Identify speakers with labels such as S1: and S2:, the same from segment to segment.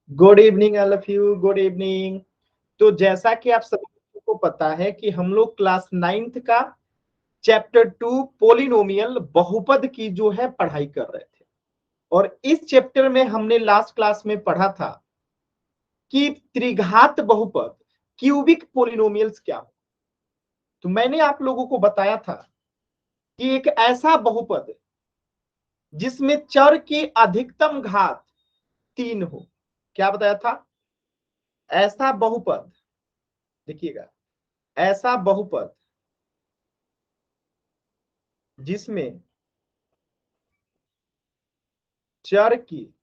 S1: Good evening all of you, good evening. तो जैसा कि आप सभी को पता है कि हम लोग क्लास 9th का चैप्टर 2 पोलिनोमियल बहुपद की जो है पढ़ाई कर रहे थे। और इस चैप्टर में हमने लास्ट क्लास में पढ़ा था कि त्रिघात बहुपद क्यूबिक पोलिनोमियल्स क्या हो। तो मैंने आप लोगों को बताया था कि एक ऐसा बहुपद जिसमें चर की अधिकतम घात 3 हो। क्या बताया था? ऐसा बहुपद, देखिएगा, ऐसा बहुपद जिसमें चर की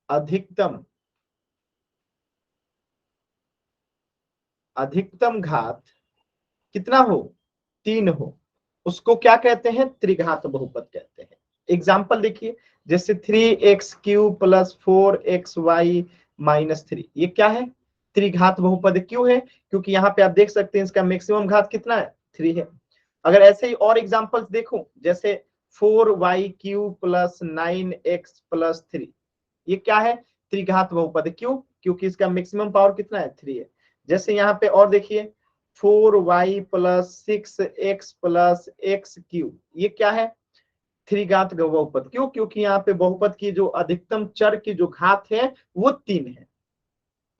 S1: अधिकतम अधिकतम घात कितना हो? 3 हो, उसको क्या कहते हैं? त्रिघात बहुपद कहते हैं। एग्जाम्पल देखिए, जैसे 3x³ + 4xy - 3, ये क्या है? त्रिघात बहुपद। क्यों है? क्योंकि यहाँ पे आप देख सकते हैं इसका मैक्सिमम घात कितना है? 3 है। अगर ऐसे ही और एग्जाम्पल्स देखो, जैसे 4y³ + 9x + 3, ये क्या है? त्रिघात बहुपद। क्यों? क्योंकि इसका मैक्सिमम पावर कितना है? 3 है। जैसे यहाँ पे और देखिए 4y + 6x + x³, ये क्या है? त्रिघात बहुपद। क्यों? क्योंकि यहाँ पे बहुपद की जो अधिकतम चर की जो घात है वो 3 है।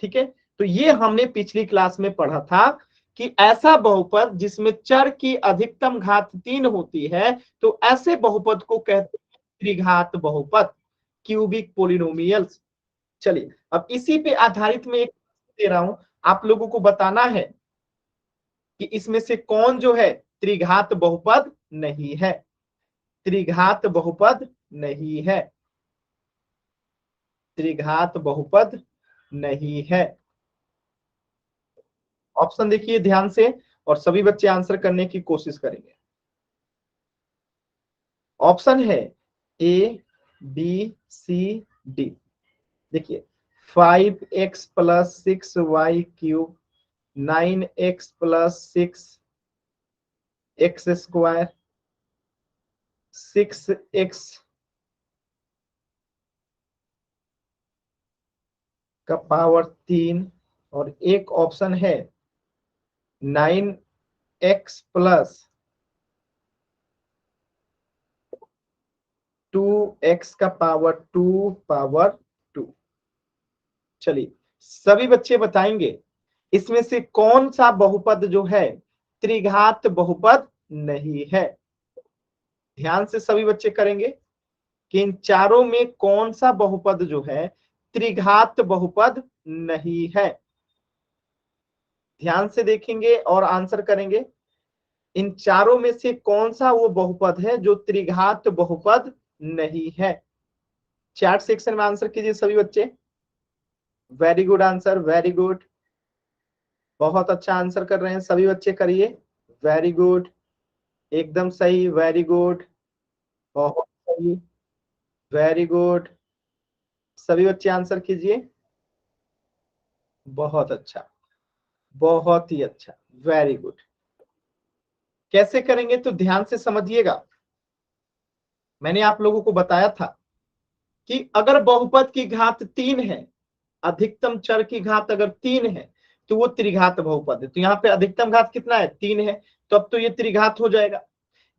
S1: ठीक है, तो ये हमने पिछली क्लास में पढ़ा था कि ऐसा बहुपद जिसमें चर की अधिकतम घात 3 होती है, तो ऐसे बहुपद को कहते हैं त्रिघात बहुपद, क्यूबिक पोलिनोमियल्स। चलिए, अब इसी पे आधारित में एक दे रहा हूं, आप लोगों को बताना है कि इसमें से कौन जो है त्रिघात बहुपद नहीं है। त्रिघात बहुपद नहीं है, त्रिघात बहुपद नहीं है। ऑप्शन देखिए ध्यान से, और सभी बच्चे आंसर करने की कोशिश करेंगे। ऑप्शन है ए, बी, सी, डी। देखिए, 5x + 6y³, 9x + 6x², 6x का पावर 3, और एक ऑप्शन है 9x + 2x का पावर 2। चलिए, सभी बच्चे बताएंगे इसमें से कौन सा बहुपद जो है त्रिघात बहुपद नहीं है। ध्यान से सभी बच्चे करेंगे कि इन चारों में कौन सा बहुपद जो है त्रिघात बहुपद नहीं है। ध्यान से देखेंगे और आंसर करेंगे। इन चारों में से कौन सा वो बहुपद है जो त्रिघात बहुपद नहीं है? चैट सेक्शन में आंसर कीजिए सभी बच्चे। Very good answer, very good, बहुत अच्छा आंसर कर रहे हैं सभी बच्चे, करिए। वेरी गुड, एकदम सही, वेरी गुड, बहुत सही, वेरी गुड। सभी बच्चे आंसर कीजिए। बहुत अच्छा, बहुत ही अच्छा, वेरी गुड। कैसे करेंगे तो ध्यान से समझिएगा। मैंने आप लोगों को बताया था कि अगर बहुपद की घात 3 है, अधिकतम चर की घात अगर 3 है, तो वो त्रिघात बहुपद है। तो यहाँ पे अधिकतम घात कितना है? 3 है, तो अब तो ये त्रिघात हो जाएगा।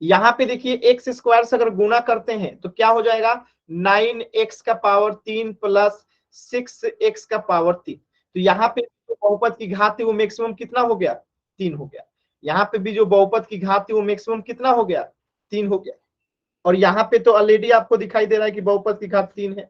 S1: यहाँ पे देखिए x² से अगर गुणा करते हैं तो क्या हो जाएगा? 9x का पावर 3 + 6x का पावर 3। तो यहाँ पे जो बहुपद की घात है वो मैक्सिमम कितना हो गया? 3 हो गया। यहाँ पे भी जो बहुपद की घात है वो मैक्सिमम कितना हो गया? 3 हो गया। और यहाँ पे तो ऑलरेडी आपको दिखाई दे रहा है कि बहुपद की घात 3 है।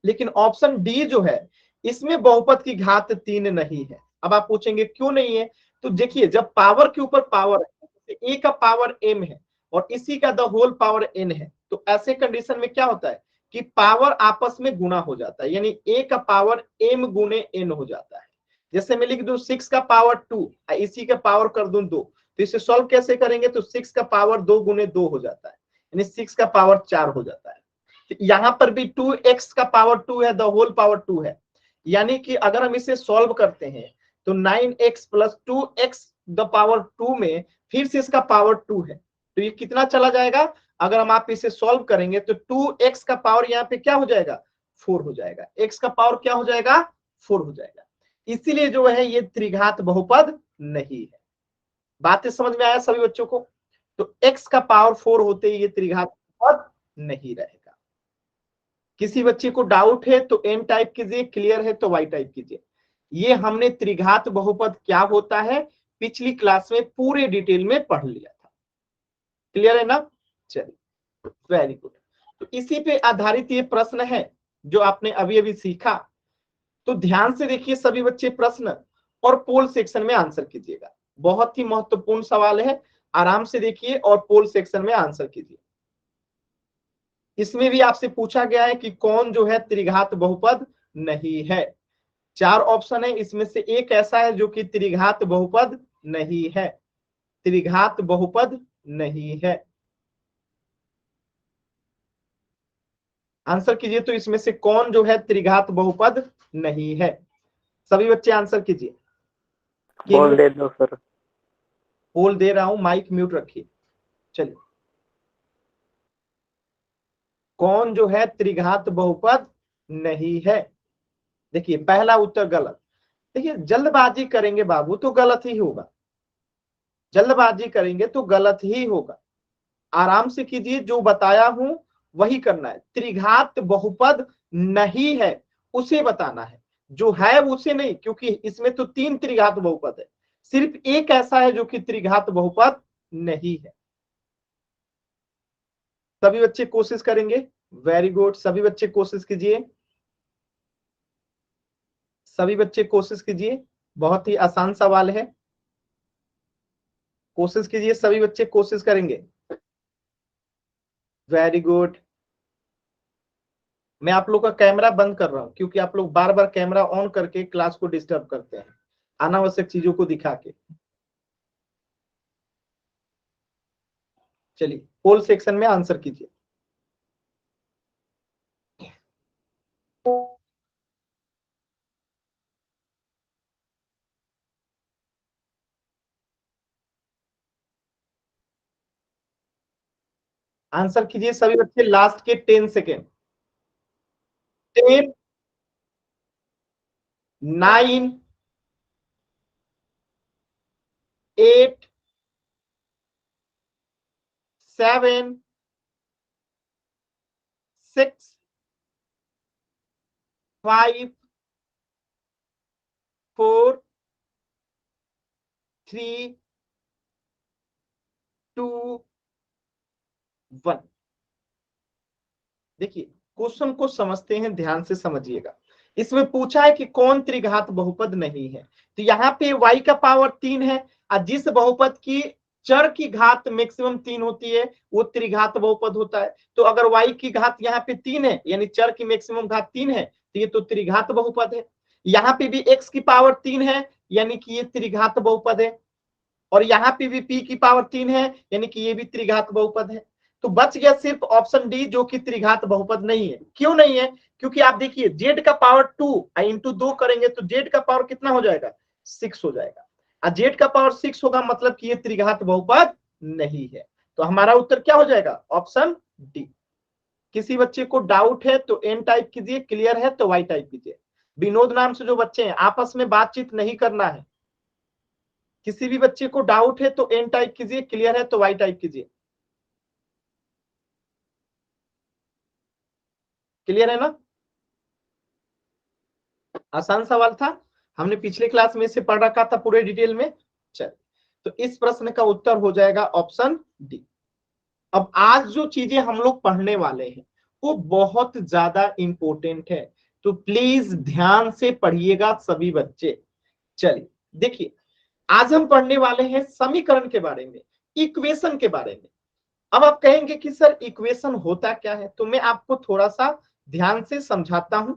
S1: लेकिन ऑप्शन डी जो है इसमें बहुपद की घात 3 नहीं है। अब आप पूछेंगे क्यों नहीं है? तो देखिए, जब पावर के ऊपर पावर है, ए का पावर m है और इसी का द होल पावर n है, तो ऐसे कंडीशन में क्या होता है कि पावर आपस में गुणा हो जाता है, यानी a का पावर m गुने n हो जाता है। जैसे मैं लिख दूं 6 का पावर 2, इसी का पावर कर दूं 2, तो इसे सॉल्व कैसे करेंगे? तो 6 का पावर 2 गुने 2 हो जाता है, यानी 6 का पावर 4 हो जाता है। यहां पर भी 2x का पावर 2 है, द होल पावर 2 है, यानी कि अगर हम इसे सॉल्व करते हैं तो 9x + 2x द पावर 2 में फिर से इसका पावर 2 है, तो ये कितना चला जाएगा? अगर हम आप इसे सॉल्व करेंगे तो 2x का पावर यहाँ पे क्या हो जाएगा? 4 हो जाएगा, x का पावर क्या हो जाएगा 4 हो जाएगा। इसीलिए जो है ये त्रिघात बहुपद नहीं है। बातें समझ में आया सभी बच्चों को? तो x का पावर 4 होते ही ये त्रिघात बहुपद नहीं रहेगा। किसी बच्चे को डाउट है तो n टाइप कीजिए, क्लियर है तो y टाइप कीजिए। ये हमने त्रिघात बहुपद क्या होता है पिछली क्लास में पूरे डिटेल में पढ़ लिया था। क्लियर है ना? चलिए, वेरी गुड। तो इसी पे आधारित ये प्रश्न है जो आपने अभी अभी सीखा। तो ध्यान से देखिए सभी बच्चे प्रश्न, और पोल सेक्शन में आंसर कीजिएगा। बहुत ही महत्वपूर्ण सवाल है, आराम से देखिए और पोल सेक्शन में आंसर कीजिए। इसमें भी आपसे पूछा गया है कि कौन जो है त्रिघात बहुपद नहीं है। 4 ऑप्शन है, इसमें से एक ऐसा है जो कि त्रिघात बहुपद नहीं है, त्रिघात बहुपद नहीं है। आंसर कीजिए तो इसमें से कौन जो है त्रिघात बहुपद नहीं है। सभी बच्चे आंसर कीजिए।
S2: बोल दे दो सर।
S1: पोल दे रहा हूं, माइक म्यूट रखिए। चलिए, कौन जो है त्रिघात बहुपद नहीं है? देखिए पहला उत्तर गलत। देखिए जल्दबाजी करेंगे बाबू तो गलत ही होगा, जल्दबाजी करेंगे तो गलत ही होगा। आराम से कीजिए, जो बताया हूं वही करना है। त्रिघात बहुपद नहीं है उसे बताना है, जो है उसे नहीं, क्योंकि इसमें तो 3 त्रिघात बहुपद है, सिर्फ एक ऐसा है जो कि त्रिघात बहुपद नहीं है। सभी बच्चे कोशिश करेंगे। वेरी गुड, सभी बच्चे कोशिश कीजिए, सभी बच्चे कोशिश कीजिए। बहुत ही आसान सवाल है, कोशिश कीजिए, सभी बच्चे कोशिश करेंगे। Very good. मैं आप लोग का कैमरा बंद कर रहा हूं क्योंकि आप लोग बार बार कैमरा ऑन करके क्लास को डिस्टर्ब करते हैं अनावश्यक चीजों को दिखा के। चलिए पोल सेक्शन में आंसर कीजिए। आंसर कीजिए सभी बच्चे, लास्ट के 10 सेकेंड। 10, 9, 8, 7, 6, 5, 4, 3, 2, 1। देखिए क्वेश्चन को समझते हैं, ध्यान से समझिएगा। इसमें पूछा है कि कौन त्रिघात बहुपद नहीं है, तो यहाँ पे y का पावर 3 है, और जिस बहुपद की चर की घात मैक्सिमम 3 होती है वो त्रिघात बहुपद होता है। तो अगर y की घात यहाँ पे 3 है, यानी चर की मैक्सिमम घात 3 है, तो ये तो त्रिघात बहुपद है। यहाँ पे भी x की पावर 3 है, यानी कि ये त्रिघात बहुपद है, और यहाँ पे भी p की पावर 3 है, यानी कि ये भी त्रिघात बहुपद है। तो बच गया सिर्फ ऑप्शन डी जो कि त्रिघात बहुपद नहीं है। क्यों नहीं है? क्योंकि आप देखिए z का पावर 2 इंटू 2 करेंगे तो z का पावर कितना हो जाएगा 6 हो जाएगा, और z का पावर 6 होगा, मतलब कि ये त्रिघात बहुपद नहीं है। तो हमारा उत्तर क्या हो जाएगा ऑप्शन डी। किसी बच्चे को डाउट है तो एन टाइप कीजिए, क्लियर है तो वाई टाइप कीजिए। विनोद नाम से जो बच्चे हैं आपस में बातचीत नहीं करना है। किसी भी बच्चे को डाउट है तो एन टाइप कीजिए, क्लियर है तो वाई टाइप कीजिए। क्लियर है ना? आसान सवाल था, हमने पिछले क्लास में इसे पढ़ रखा था पूरे डिटेल में। चल, तो इस प्रश्न का उत्तर हो जाएगा ऑप्शन डी। अब आज जो चीजें हम लोग पढ़ने वाले हैं वो बहुत ज्यादा इंपॉर्टेंट है, तो प्लीज ध्यान से पढ़िएगा सभी बच्चे। चलिए देखिए, आज हम पढ़ने वाले हैं समीकरण के बारे में, इक्वेशन के बारे में। अब आप कहेंगे कि सर इक्वेशन होता क्या है, तो मैं आपको थोड़ा सा ध्यान से समझाता हूं।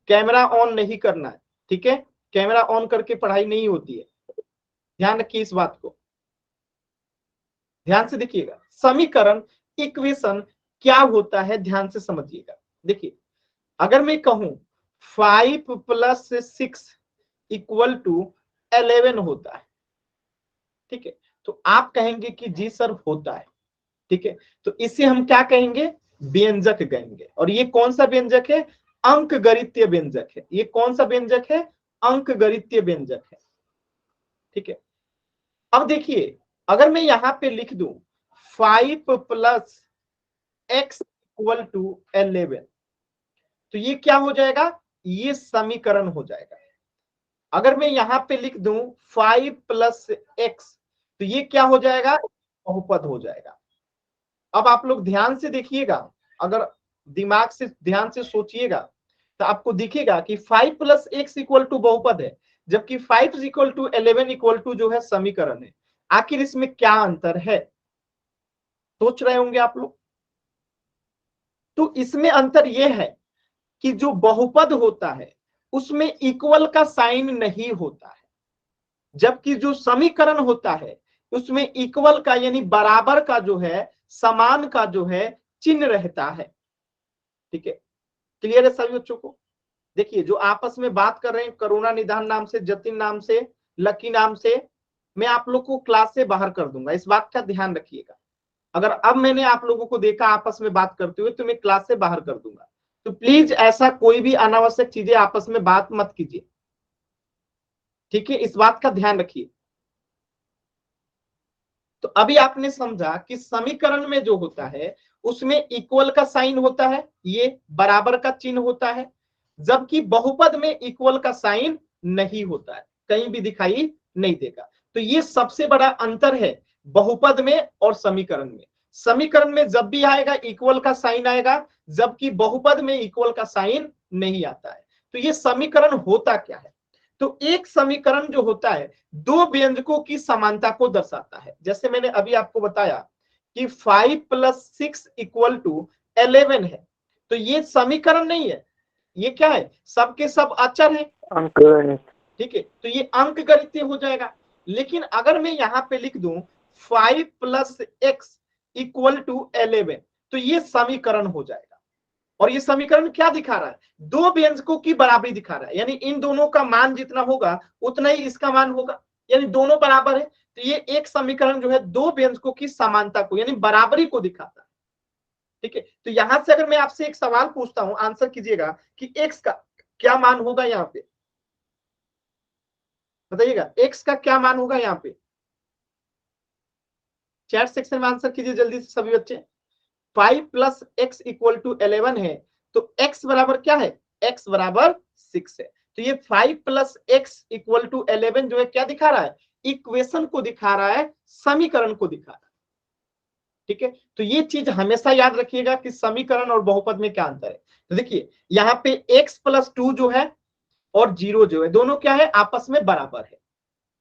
S1: कैमरा ऑन नहीं करना है, ठीक है? कैमरा ऑन करके पढ़ाई नहीं होती है, ध्यान रखिए इस बात को, ध्यान से देखिएगा। समीकरण, इक्वेशन क्या होता है ध्यान से समझिएगा। देखिए अगर मैं कहूं 5 + 6 = 11 होता है, ठीक है, तो आप कहेंगे कि जी सर होता है, ठीक है, तो इसे हम क्या कहेंगे व्यंजक कहेंगे। और ये कौन सा व्यंजक है? अंकगणितीय व्यंजक है। ये कौन सा व्यंजक है? अंकगणितीय व्यंजक है। ठीक है, अब देखिए अगर मैं यहां पे लिख दूं 5 + x = 11, तो ये क्या हो जाएगा? ये समीकरण हो जाएगा। अगर मैं यहां पे लिख दूं 5 + x, तो ये क्या हो जाएगा? बहुपद हो जाएगा। अब आप लोग ध्यान से देखिएगा, अगर दिमाग से ध्यान से सोचिएगा तो आपको दिखेगा कि 5 + x = बहुपद है, जबकि 5 = 11 जो है समीकरण है। आखिर इसमें क्या अंतर है? सोच रहे होंगे आप लोग। तो इसमें अंतर यह है कि जो बहुपद होता है उसमें इक्वल का साइन नहीं होता है, जबकि जो समीकरण होता है उसमें इक्वल का यानी बराबर का जो है, समान का जो है चिन्ह रहता है। ठीक है, क्लियर है सभी बच्चों को? देखिए जो आपस में बात कर रहे हैं करुणा निधान नाम से, जतिन नाम से, लकी नाम से, मैं आप लोग को क्लास से बाहर कर दूंगा, इस बात का ध्यान रखिएगा। अगर अब मैंने आप लोगों को देखा आपस में बात करते हुए तो मैं क्लास से बाहर कर दूंगा। तो प्लीज ऐसा कोई भी अनावश्यक चीजें आपस में बात मत कीजिए। ठीक है, इस बात का ध्यान रखिए। तो अभी आपने समझा कि समीकरण में जो होता है उसमें इक्वल का साइन होता है, ये बराबर का चिन्ह होता है, जबकि बहुपद में इक्वल का साइन नहीं होता है, कहीं भी दिखाई नहीं देगा। तो ये सबसे बड़ा अंतर है बहुपद में और समीकरण में। समीकरण में जब भी आएगा इक्वल का साइन आएगा, जबकि बहुपद में इक्वल का साइन नहीं आता है। तो ये समीकरण होता क्या है? तो एक समीकरण जो होता है दो व्यंजकों की समानता को दर्शाता है। जैसे मैंने अभी आपको बताया कि 5 + 6 = 11 है, तो ये समीकरण नहीं है, ये क्या है? सबके सब अचर है,
S2: अंकगणित।
S1: ठीक है, तो ये अंकगणितीय हो जाएगा। लेकिन अगर मैं यहां पे लिख दूं 5 + x = 11, तो ये समीकरण हो जाएगा। और ये समीकरण क्या दिखा रहा है? दो व्यंजकों की बराबरी दिखा रहा है, यानी इन दोनों का मान जितना होगा उतना ही इसका मान होगा, यानी दोनों बराबर है। तो ये एक समीकरण जो है दो व्यंजकों की समानता को यानी बराबरी को दिखाता है। ठीक है, तो यहां से अगर मैं आपसे एक सवाल पूछता हूं, आंसर कीजिएगा कि x का क्या मान होगा? यहाँ पे बताइएगा x का क्या मान होगा? यहाँ पे चैट सेक्शन में आंसर कीजिए जल्दी से सभी बच्चे। 5 + x = 11 है, तो x बराबर क्या है? x बराबर 6 है। तो ये 5 + x = 11 जो है क्या दिखा रहा है? इक्वेशन को दिखा रहा है, समीकरण को दिखा रहा है। ठीक है, तो ये चीज हमेशा याद रखिएगा कि समीकरण और बहुपद में क्या अंतर है। तो देखिए यहाँ पे x + 2 जो है और 0 जो है दोनों क्या है? आपस में बराबर है।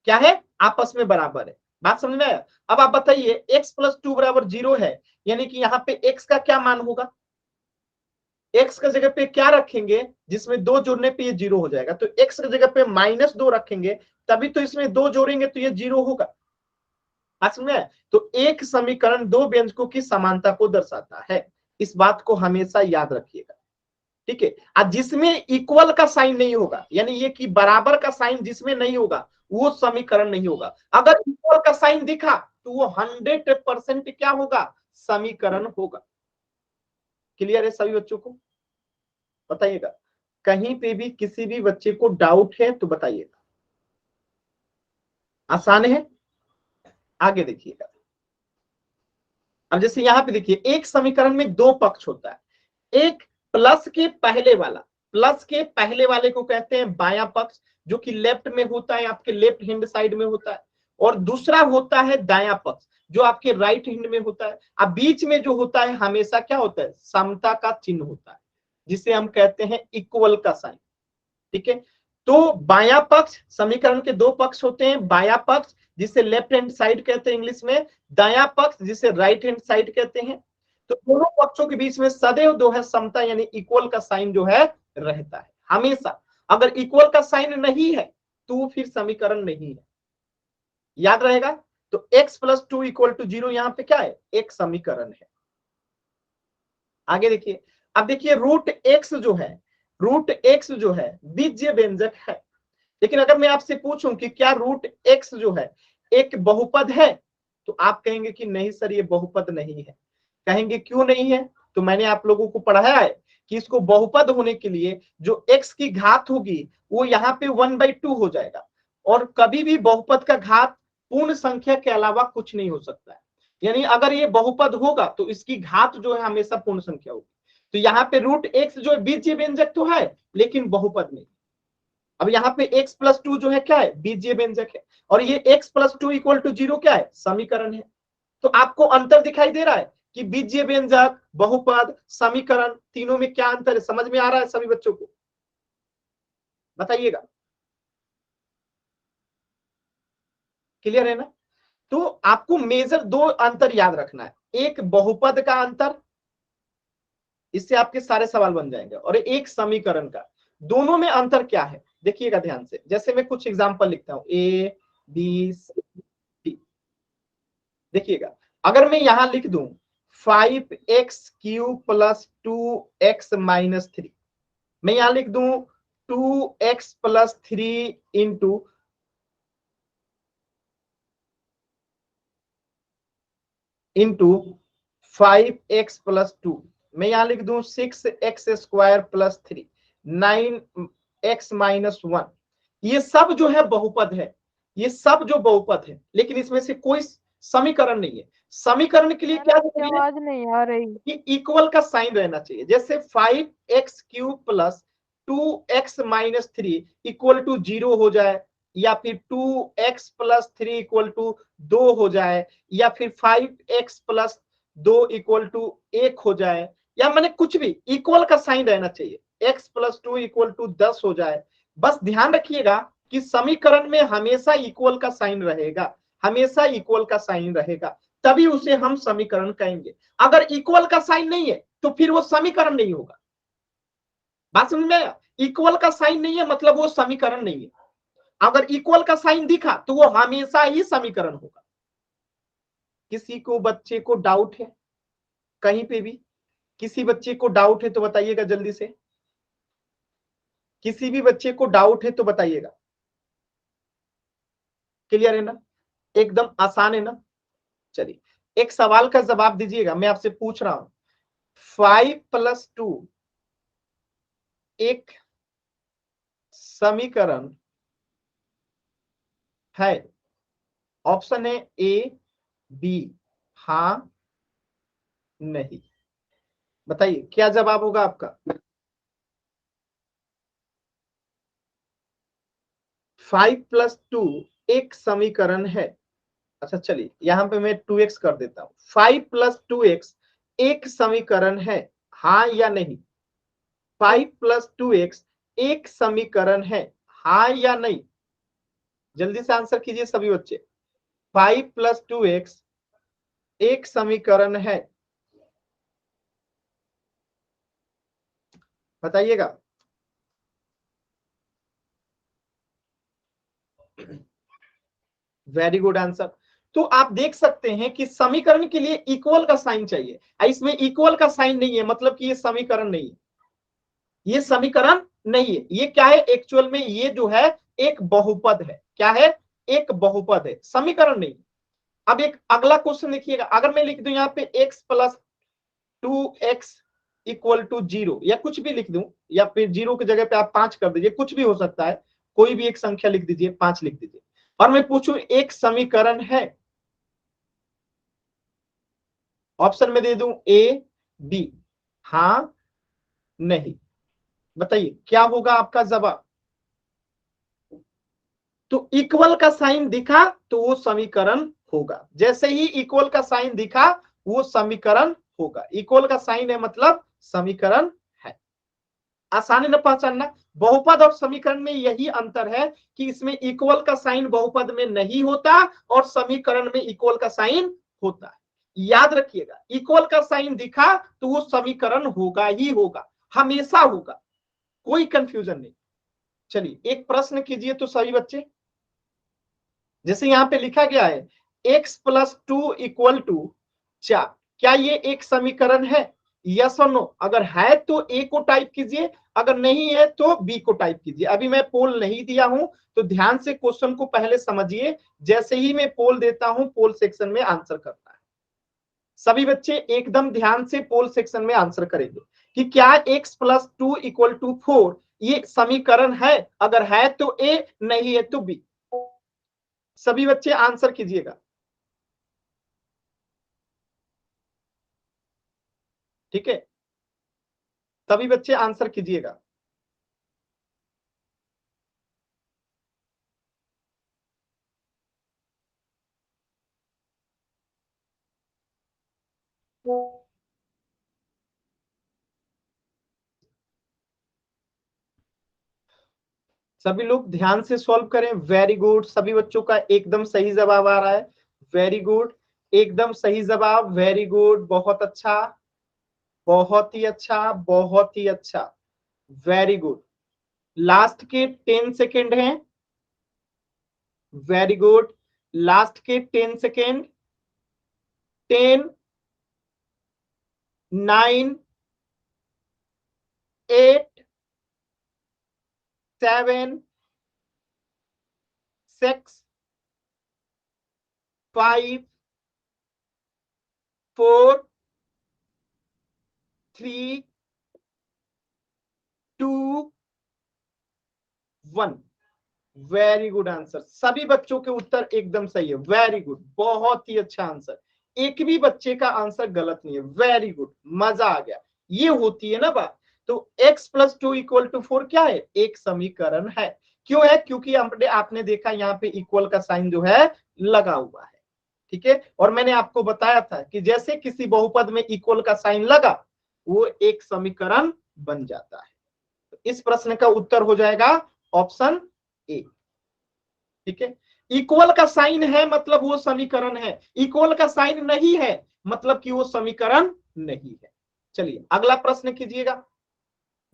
S1: क्या है? आपस में बराबर है। बात समझ में आया? अब आप बताइए x + 2 = 0 है, यानी कि यहाँ पे x का क्या मान होगा? x का जगह पे क्या रखेंगे जिसमें दो जोड़ने पे ये 0 हो जाएगा? तो x की जगह पे -2 रखेंगे, तभी तो इसमें दो जोड़ेंगे तो ये 0 होगा। बात समझ में आया? तो एक समीकरण दो व्यंजकों की समानता को दर्शाता है, इस बात को हमेशा याद रखिएगा। ठीक है, और जिसमें इक्वल का साइन नहीं होगा, यानी ये कि बराबर का साइन जिसमें नहीं होगा वो समीकरण नहीं होगा। अगर इक्वल का साइन दिखा तो वो 100% क्या होगा? समीकरण होगा। क्लियर है सभी बच्चों को? बताइएगा, कहीं पे भी किसी भी बच्चे को डाउट है तो बताइएगा। आसान है? आगे देखिएगा। अब जैसे यहां पे देखिए एक समीकरण में दो पक्ष होता है, एक प्लस के पहले वाला, प्लस के पहले वाले को कहते हैं बायां पक्ष, जो कि लेफ्ट में होता है, आपके लेफ्ट हैंड साइड में होता है। और दूसरा होता है दायां पक्ष, जो आपके राइट हैंड में होता है। अब बीच में जो होता है हमेशा क्या होता है? समता का चिन्ह होता है, जिसे हम कहते हैं इक्वल का साइन। ठीक है, तो बायां पक्ष, समीकरण के दो पक्ष होते हैं, बायां पक्ष जिसे लेफ्ट हैंड साइड कहते हैं इंग्लिश में, दायां पक्ष जिसे राइट हैंड साइड कहते हैं। तो दोनों पक्षों के बीच में सदैव जो है समता यानी इक्वल का साइन जो है रहता है हमेशा। अगर इक्वल का साइन नहीं है तो फिर समीकरण नहीं है, याद रहेगा। तो x + 2 = 0 यहाँ पे क्या है? एक समीकरण है। आगे देखिए, अब देखिए √x जो है, √x जो है बीजीय व्यंजक है। लेकिन अगर मैं आपसे पूछूं कि क्या √x जो है एक बहुपद है, तो आप कहेंगे कि नहीं सर ये बहुपद नहीं है। कहेंगे क्यों नहीं है? तो मैंने आप लोगों को पढ़ाया है कि इसको बहुपद होने के लिए जो x की घात होगी वो यहाँ पे 1/2 हो जाएगा, और कभी भी बहुपद का घात पूर्ण संख्या के अलावा कुछ नहीं हो सकता है। यानी अगर ये बहुपद होगा तो इसकी घात जो है हमेशा पूर्ण संख्या होगी। तो यहाँ पे √x जो है बीजीय व्यंजक तो है लेकिन बहुपद नहीं। अब यहाँ पे x+2 जो है क्या है, बीजीय व्यंजक है, और ये x+2 = 0 क्या है, समीकरण है। तो आपको अंतर दिखाई दे रहा है कि बीजीय व्यंजक, बहुपद, समीकरण तीनों में क्या अंतर है, समझ में आ रहा है सभी बच्चों को? बताइएगा, क्लियर है ना? तो आपको मेजर 2 अंतर याद रखना है, एक बहुपद का अंतर, इससे आपके सारे सवाल बन जाएंगे, और एक समीकरण का। दोनों में अंतर क्या है देखिएगा ध्यान से। जैसे मैं कुछ एग्जांपल लिखता हूं, A B C D। देखिएगा, अगर मैं यहां लिख दूं 5x³ + 2x - 3, मैं यहां लिख दूं 2x + 3 इंटू 5x + 2, मैं यहां लिख दूं 6x² + 3, 9x - 1। ये सब जो है बहुपद है, ये सब जो बहुपद है, लेकिन इसमें से कोई समीकरण नहीं है। समीकरण के लिए क्या जरूरी है?
S3: आवाज नहीं आ रही।
S1: कि इक्वल का साइन रहना चाहिए। जैसे 5x³ + 2x - 3 = 0 हो जाए, या फिर 2x + 3 = 2 हो जाए, या फिर 5x + 2 = 1 हो जाए, या मैंने कुछ भी इक्वल का साइन रहना चाहिए। x + 2 = 10 हो जाए। बस ध्यान रखिएगा कि समीकरण में हमेशा इक्वल का साइन रहेगा, हमेशा इक्वल का साइन रहेगा, तभी उसे हम समीकरण कहेंगे। अगर इक्वल का साइन नहीं है तो फिर वो समीकरण नहीं होगा। बात समझ में आया? इक्वल का साइन नहीं है मतलब वो समीकरण नहीं है। अगर इक्वल का साइन दिखा तो वो हमेशा ही समीकरण होगा। किसी को बच्चे को डाउट है कहीं पे भी? किसी बच्चे को डाउट है तो बताइएगा जल्दी से। किसी भी बच्चे को डाउट है तो बताइएगा। क्लियर है ना? एकदम आसान है ना? चलिए, एक सवाल का जवाब दीजिएगा, मैं आपसे पूछ रहा हूं। 5 + 2 एक समीकरण है? ऑप्शन है A B, हाँ नहीं। बताइए क्या जवाब होगा आपका? 5 + 2 एक समीकरण है। अच्छा चलिए, यहां पे मैं 2x कर देता हूं। 5 + 2x एक समीकरण है, हाँ या नहीं? 5 + 2x एक समीकरण है, हाँ या नहीं? जल्दी से आंसर कीजिए सभी बच्चे। 5 + 2x एक समीकरण है, बताइएगा। Very good answer. तो आप देख सकते हैं कि समीकरण के लिए इक्वल का साइन चाहिए, इसमें इक्वल का साइन नहीं है मतलब कि ये समीकरण नहीं है, ये समीकरण नहीं है। ये क्या है एक्चुअल में? ये जो है एक बहुपद है। क्या है? एक बहुपद है, समीकरण नहीं। अब एक अगला क्वेश्चन देखिएगा, अगर मैं लिख दूं यहाँ पे x + 2x = 0, या कुछ भी लिख दूं, या फिर 0 की जगह पे आप 5 कर दीजिए, कुछ भी हो सकता है, कोई भी एक संख्या लिख दीजिए, 5 लिख दीजिए, और मैं पूछूं एक समीकरण है, ऑप्शन में दे दूं A B, हाँ नहीं, बताइए क्या होगा आपका जवाब? तो इक्वल का साइन दिखा तो वो समीकरण होगा। जैसे ही इक्वल का साइन दिखा वो समीकरण होगा। इक्वल का साइन है मतलब समीकरण है। आसानी न पहचानना। बहुपद और समीकरण में यही अंतर है कि इसमें इक्वल का साइन बहुपद में नहीं होता और समीकरण में इक्वल का साइन होता है। याद रखिएगा, इक्वल का साइन दिखा तो वो समीकरण होगा ही होगा, हमेशा होगा, कोई कंफ्यूजन नहीं। चलिए एक प्रश्न कीजिए तो सभी बच्चे। जैसे यहां पे लिखा गया है x + 2 = 4, क्या ये एक समीकरण है? यस और नो। अगर है तो ए को टाइप कीजिए, अगर नहीं है तो बी को टाइप कीजिए। अभी मैं पोल नहीं दिया हूं तो ध्यान से क्वेश्चन को पहले समझिए, जैसे ही मैं पोल देता हूं पोल सेक्शन में आंसर करना है। सभी बच्चे एकदम ध्यान से पोल सेक्शन में आंसर करेंगे कि क्या x + 2 = 4 ये समीकरण है, अगर है तो A, नहीं है तो B। सभी बच्चे आंसर कीजिएगा। ठीक है, सभी बच्चे आंसर कीजिएगा। सभी लोग ध्यान से सॉल्व करें। वेरी गुड, सभी बच्चों का एकदम सही जवाब आ रहा है। वेरी गुड, एकदम सही जवाब। वेरी गुड, बहुत अच्छा, बहुत ही अच्छा, बहुत ही अच्छा। Very good. लास्ट के 10 सेकेंड हैं। वेरी गुड, लास्ट के 10 सेकेंड। 10, 9, 8, 7, 6, 5, 4, 3, 2, 1। Very good answer. सभी बच्चों के उत्तर एकदम सही है। वेरी गुड, बहुत ही अच्छा आंसर। एक भी बच्चे का आंसर गलत नहीं है। वेरी गुड, मजा आ गया। ये होती है ना बात। तो x + 2 = 4 क्या है? एक समीकरण है। क्यों है? क्योंकि आपने देखा यहाँ पे इक्वल का साइन जो है लगा हुआ है। ठीक है, और मैंने आपको बताया था कि जैसे किसी बहुपद में इक्वल का साइन लगा वो एक समीकरण बन जाता है। तो इस प्रश्न का उत्तर हो जाएगा ऑप्शन ए। ठीक है, इक्वल का साइन है मतलब वो समीकरण है, इक्वल का साइन नहीं है मतलब कि वो समीकरण नहीं है। चलिए अगला प्रश्न कीजिएगा।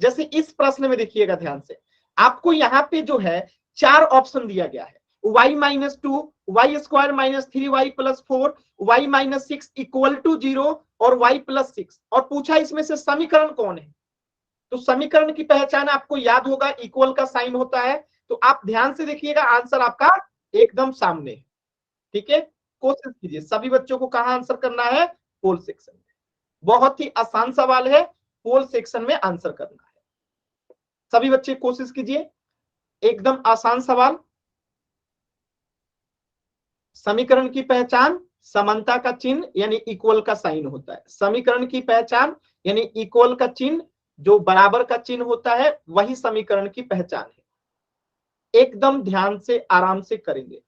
S1: जैसे इस प्रश्न में देखिएगा ध्यान से, आपको यहाँ पे जो है 4 ऑप्शन दिया गया है। y-2, y² - 3y + 4, y-6 = 0 और y + 6, और पूछा इसमें से समीकरण कौन है। तो समीकरण की पहचान आपको याद होगा, इक्वल का साइन होता है। तो आप ध्यान से देखिएगा, आंसर आपका एकदम सामने है। ठीक है, कोशिश कीजिए। सभी बच्चों को कहां आंसर करना है? पोल सेक्शन में। बहुत ही आसान सवाल है, पोल सेक्शन में आंसर करना है। सभी बच्चे कोशिश कीजिए, एकदम आसान सवाल। समीकरण की पहचान, समानता का चिन्ह यानी इक्वल का साइन होता है। समीकरण की पहचान यानी इक्वल का चिन्ह, जो बराबर का चिन्ह होता है, वही समीकरण की पहचान है। एकदम ध्यान से आराम से करेंगे।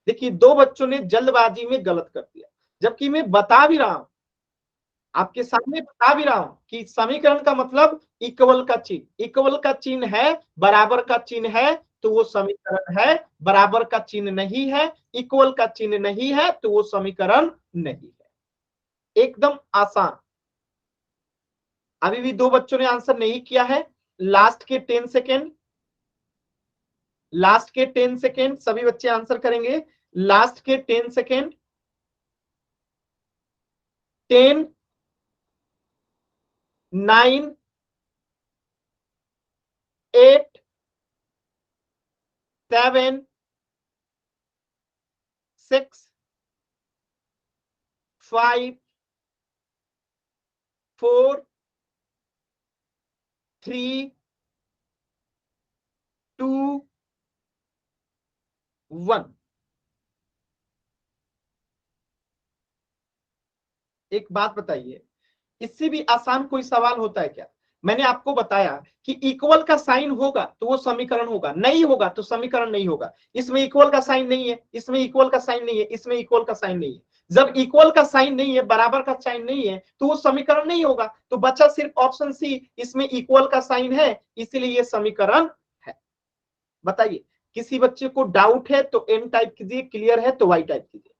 S1: देखिए दो बच्चों ने जल्दबाजी में गलत कर दिया, जबकि मैं बता भी रहा हूं, आपके सामने बता भी रहा हूं कि समीकरण का मतलब इक्वल का चिन्ह, इक्वल का चिन्ह है, बराबर का चिन्ह है तो वो समीकरण है, बराबर का चिन्ह नहीं है, इक्वल का चिन्ह नहीं है तो वो समीकरण नहीं है। एकदम आसान। अभी भी दो बच्चों ने आंसर नहीं किया है। लास्ट के 10 सेकेंड, लास्ट के 10 सेकेंड सभी बच्चे आंसर करेंगे। लास्ट के 10 सेकेंड। 10, 9, 8, 7, 6, 5, 4, 3, 2, 1। एक बात बताइए, इससे भी आसान कोई सवाल होता है क्या? मैंने आपको बताया कि इक्वल का साइन होगा तो वो समीकरण होगा, नहीं होगा तो समीकरण नहीं होगा। इसमें इक्वल का साइन नहीं है, इसमें इक्वल का साइन नहीं है, इसमें इक्वल का साइन नहीं है। जब इक्वल का साइन नहीं है, बराबर का साइन नहीं है, तो वो समीकरण नहीं होगा। तो बचा सिर्फ ऑप्शन सी, इसमें इक्वल का साइन है इसलिए ये समीकरण है। बताइए, किसी बच्चे को डाउट है तो एन टाइप कीजिए, क्लियर है तो वाई टाइप कीजिए।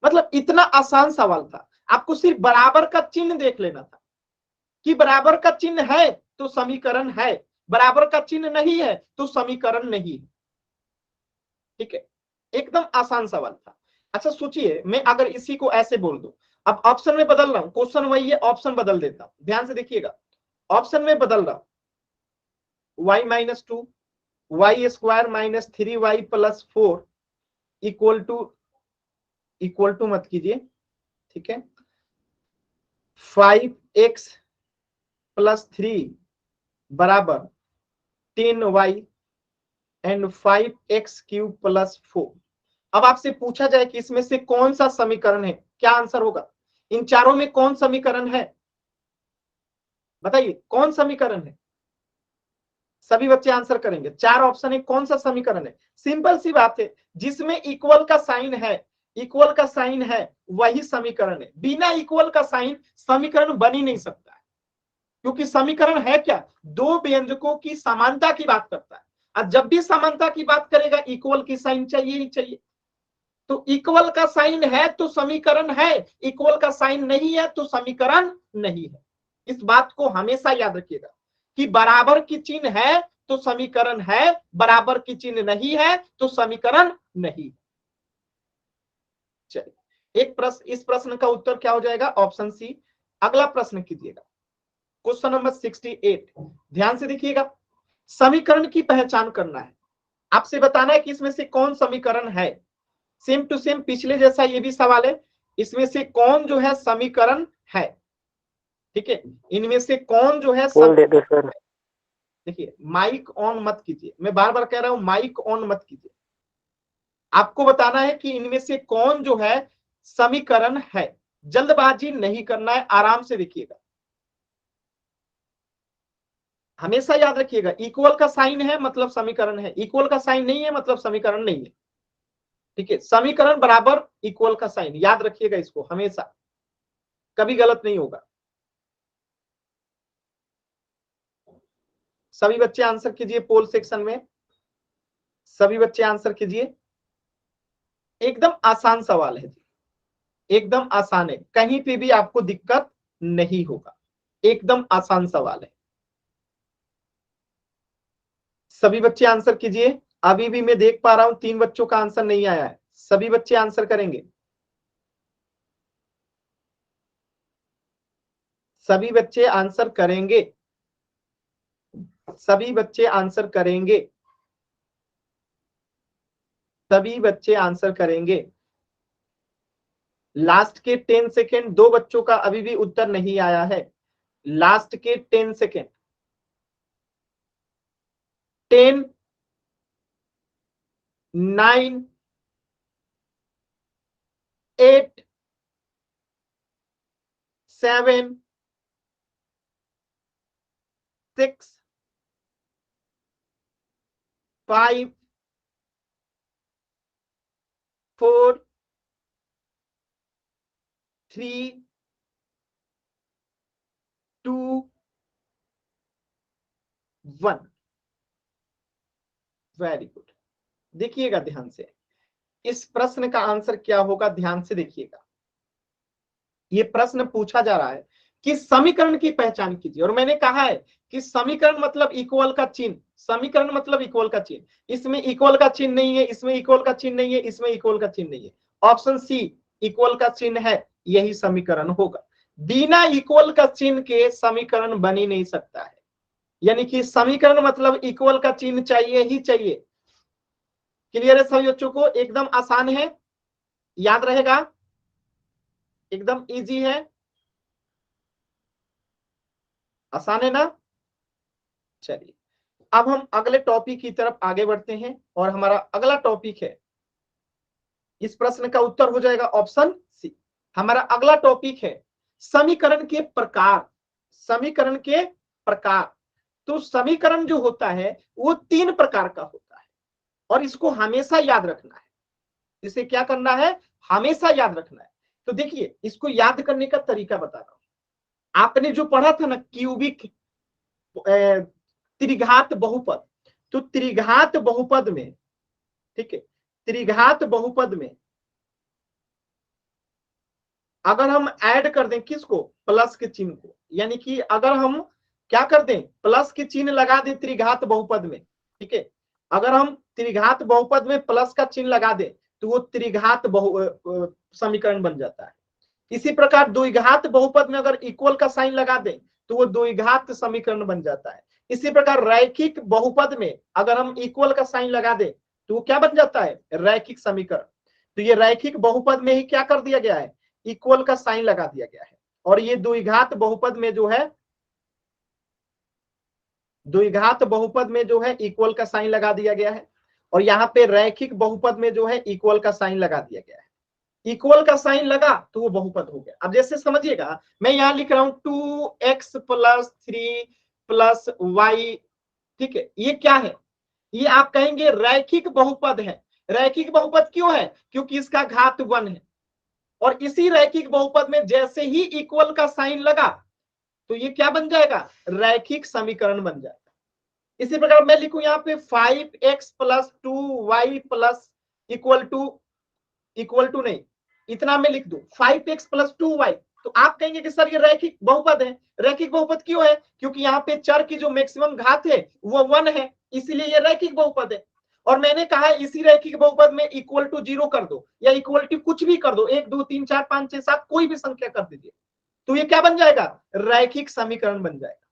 S1: मतलब इतना आसान सवाल था, आपको सिर्फ बराबर का चिन्ह देख लेना था कि बराबर का चिन्ह है तो समीकरण है, बराबर का चिन्ह नहीं है तो समीकरण नहीं। ठीक है, एकदम आसान सवाल था। अच्छा सोचिए, मैं अगर इसी को ऐसे बोल दूं, अब ऑप्शन में बदल रहा हूं, क्वेश्चन वही है, ऑप्शन बदल देता हूं, ध्यान से देखिएगा। ऑप्शन में बदल रहा हूं, y-2, y² - 3y + 4 equal to, equal to मत कीजिए। ठीक है, 5x + 3 बराबर 10y एंड 5x³ + 4। अब आपसे पूछा जाए कि इसमें से कौन सा समीकरण है, क्या आंसर होगा? इन चारों में कौन समीकरण है? बताइए कौन समीकरण है? सभी बच्चे आंसर करेंगे। 4 ऑप्शन है, कौन सा समीकरण है? सिंपल सी बात है, जिसमें इक्वल का साइन है, इक्वल का साइन है वही समीकरण है। बिना इक्वल का साइन समीकरण बन ही नहीं सकता है, क्योंकि समीकरण है क्या? दो व्यंजकों की समानता की बात करता है, और जब भी समानता की बात करेगा इक्वल की साइन चाहिए ही चाहिए। तो इक्वल का साइन है तो समीकरण है, इक्वल का साइन नहीं है तो समीकरण नहीं है। इस बात को हमेशा याद रखिएगा कि बराबर की चिन्ह है तो समीकरण है, बराबर की चिन्ह नहीं है तो समीकरण नहीं। चलिए एक प्रश्न, इस प्रश्न का उत्तर क्या हो जाएगा? Option C. अगला प्रश्न कीजिएगा, क्वेश्चन नंबर 68। ध्यान से देखिएगा, समीकरण की पहचान करना है, आपसे बताना है कि इसमें से कौन समीकरण है। सेम टू सेम पिछले जैसा ये भी सवाल है, इसमें से कौन जो है समीकरण है। ठीक है, इनमें से कौन जो है
S2: बोल दे दो सर।
S1: देखिए माइक ऑन मत कीजिए, मैं बार बार कह रहा हूं माइक ऑन मत कीजिए। आपको बताना है कि इनमें से कौन जो है समीकरण है, जल्दबाजी नहीं करना है, आराम से देखिएगा। हमेशा याद रखिएगा, इक्वल का साइन है मतलब समीकरण है, इक्वल का साइन नहीं है मतलब समीकरण नहीं है। ठीक है, समीकरण बराबर इक्वल का साइन, याद रखिएगा इसको हमेशा, कभी गलत नहीं होगा। सभी बच्चे आंसर कीजिए पोल सेक्शन में, सभी बच्चे आंसर कीजिए। एकदम आसान सवाल है, एकदम आसान है, कहीं पे भी आपको दिक्कत नहीं होगा, एकदम आसान सवाल है। सभी बच्चे आंसर कीजिए। अभी भी मैं देख पा रहा हूं 3 बच्चों का आंसर नहीं आया है, सभी बच्चे आंसर करेंगे, सभी बच्चे आंसर करेंगे, सभी बच्चे आंसर करेंगे, सभी बच्चे आंसर करेंगे। लास्ट के 10 सेकेंड, 2 बच्चों का अभी भी उत्तर नहीं आया है। लास्ट के 10 सेकेंड, 10, 9, 8, 7, 6, 5, 4, 3, 2, 1। Very good. देखिएगा ध्यान से, इस प्रश्न का आंसर क्या होगा, ध्यान से देखिएगा। ये प्रश्न पूछा जा रहा है कि समीकरण की पहचान कीजिए, और मैंने कहा है कि समीकरण मतलब इक्वल का चिन्ह, समीकरण मतलब इक्वल का चिन्ह। इसमें इक्वल का चिन्ह नहीं है, इसमें इक्वल का चिन्ह नहीं है, इसमें इक्वल का चिन्ह नहीं है। ऑप्शन सी इक्वल का चिन्ह है, यही समीकरण होगा। बिना इक्वल का चिन्ह के समीकरण बन ही नहीं सकता है, यानी कि समीकरण मतलब इक्वल का चिन्ह चाहिए ही चाहिए। क्लियर है सभी बच्चों को? एकदम आसान है, याद रहेगा, एकदम इजी है, आसान है ना? चलिए अब हम अगले टॉपिक की तरफ आगे बढ़ते हैं, और हमारा अगला टॉपिक है, इस प्रश्न का उत्तर हो जाएगा ऑप्शन सी। हमारा अगला टॉपिक है समीकरण के प्रकार, समीकरण के प्रकार। तो समीकरण जो होता है वो 3 प्रकार का होता है, और इसको हमेशा याद रखना है। इसे क्या करना है? हमेशा याद रखना है। तो देखिए इसको याद करने का तरीका बता रहा हूं। आपने जो पढ़ा था ना क्यूबिक त्रिघात बहुपद, तो त्रिघात बहुपद में, ठीक है, त्रिघात बहुपद में अगर हम ऐड कर दें किसको? प्लस के चिन्ह को, यानी कि अगर हम क्या कर दें? प्लस के चिन्ह लगा दें त्रिघात बहुपद में, ठीक है, अगर हम त्रिघात बहुपद में प्लस का चिन्ह लगा दें तो वो त्रिघात समीकरण बन जाता है। इसी प्रकार द्विघात बहुपद में अगर इक्वल का साइन लगा दें तो वो द्विघात समीकरण बन जाता है। इसी प्रकार रैखिक बहुपद में अगर हम इक्वल का साइन लगा दें तो वो क्या बन जाता है? रैखिक समीकरण। तो ये रैखिक बहुपद में ही क्या कर दिया गया है? इक्वल का साइन लगा दिया गया है। और ये द्विघात बहुपद में जो है, द्विघात बहुपद में जो है इक्वल का साइन लगा दिया गया है, और यहाँ पे रैखिक बहुपद में जो है इक्वल का साइन लगा दिया गया है। इक्वल का साइन लगा तो वो बहुपद हो गया। अब जैसे समझिएगा, मैं यहां लिख रहा हूं 2x + 3 + y, ठीक है, ये क्या है? ये आप कहेंगे रैखिक बहुपद है। रैखिक बहुपद क्यों है? क्योंकि इसका घात 1 है, और इसी रैखिक बहुपद में जैसे ही इक्वल का साइन लगा तो ये क्या बन जाएगा? रैखिक समीकरण बन जाएगा। इसी प्रकार मैं लिखूं यहाँ पे 5x + 2y इक्वल टू नहीं, इतना मैं लिख दूं 5x + 2y, तो आप कहेंगे कि सर ये रैखिक बहुपद है। रैखिक बहुपद क्यों है? क्योंकि यहाँ पे चर की जो मैक्सिमम घात है वो 1 है, इसीलिए ये रैखिक बहुपद है। और मैंने कहा इसी रैखिक बहुपद में इक्वल टू 0 कर दो, या इक्वल टू कुछ भी कर दो, 1 2 3 4 5 6 7 कोई भी संख्या कर दीजिए, तो ये क्या बन जाएगा? रैखिक समीकरण बन जाएगा।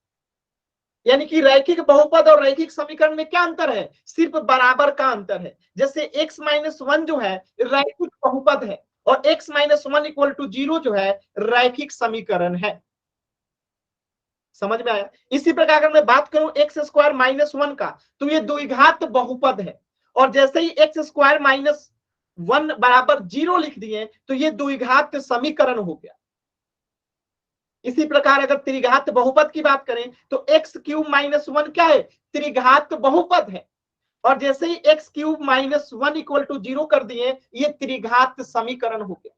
S1: यानी कि रैखिक बहुपद और रैखिक समीकरण में क्या अंतर है? सिर्फ बराबर का अंतर है। जैसे x - 1 जो है रैखिक बहुपद है, और x - 1 = 0 जो है रैखिक समीकरण है। समझ में आया? इसी प्रकार अगर मैं बात करूं x² - 1 का, तो ये द्विघात बहुपद है, और जैसे ही x² - 1 = 0 लिख दिए तो ये द्विघात समीकरण हो गया। इसी प्रकार अगर त्रिघात बहुपद की बात करें तो x³ - 1 क्या है? त्रिघात बहुपद है, और जैसे ही x³ - 1 = 0 कर दिए ये त्रिघात समीकरण हो गया।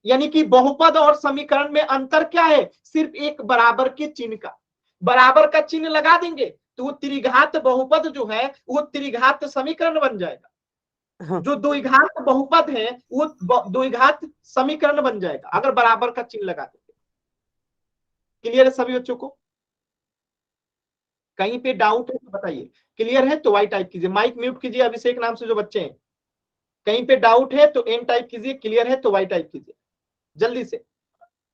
S1: यानी कि बहुपद और समीकरण में अंतर क्या है? सिर्फ एक बराबर के चिन्ह का। बराबर का चिन्ह लगा देंगे तो वो त्रिघात बहुपद जो है वो त्रिघात समीकरण बन जाएगा। जो द्विघात बहुपद है वो द्विघात समीकरण बन जाएगा अगर बराबर का चिन्ह लगा देंगे। क्लियर है सभी बच्चों को? कहीं पे डाउट है तो बताइए। क्लियर है तो वाई टाइप कीजिए, माइक म्यूट कीजिए अभिषेक नाम से जो बच्चे हैं। कहीं पे डाउट है तो एन टाइप कीजिए, क्लियर है तो वाई टाइप कीजिए जल्दी से।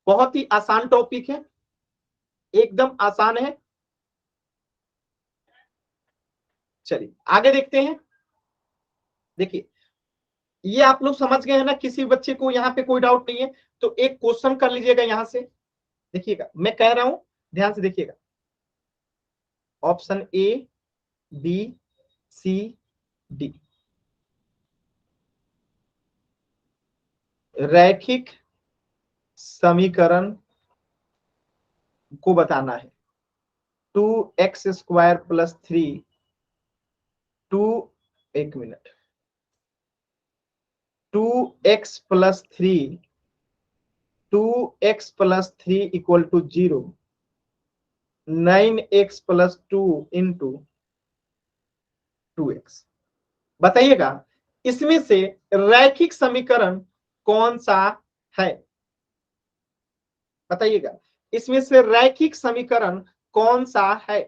S1: बहुत ही आसान टॉपिक है, एकदम आसान है। चलिए आगे देखते हैं। देखिए ये आप लोग समझ गए हैं ना? किसी बच्चे को यहाँ पे कोई डाउट नहीं है तो एक क्वेश्चन कर लीजिएगा यहां से। देखिएगा मैं कह रहा हूं, ध्यान से देखिएगा। Option A B C D, रैखिक समीकरण को बताना है। 2x² + 3 एक minute, 2x + 3 2x + 3 = 0, 9x + 2 × 2x। बताइएगा इसमें से रैखिक समीकरण कौन सा है? बताइएगा इसमें से रैखिक समीकरण कौन सा है?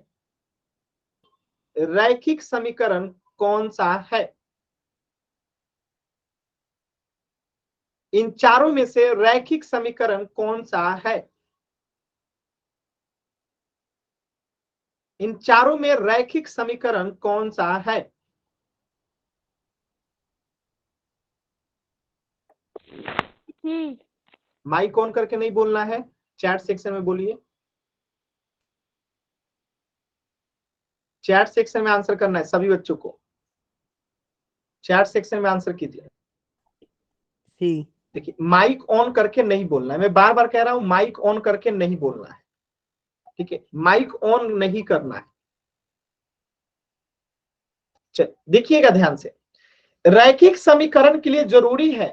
S1: रैखिक समीकरण कौन सा है? इन चारों में से रैखिक समीकरण कौन सा है? इन चारों में रैखिक समीकरण कौन सा है? माइक ऑन करके नहीं बोलना है, चैट सेक्शन में बोलिए। चैट सेक्शन में आंसर करना है सभी बच्चों को, चैट सेक्शन में आंसर कीजिए। देखिए माइक ऑन करके नहीं बोलना है, मैं बार बार कह रहा हूं माइक ऑन करके नहीं बोलना है, ठीक है? माइक ऑन नहीं करना है। चल देखिएगा ध्यान से, रैखिक समीकरण के लिए जरूरी है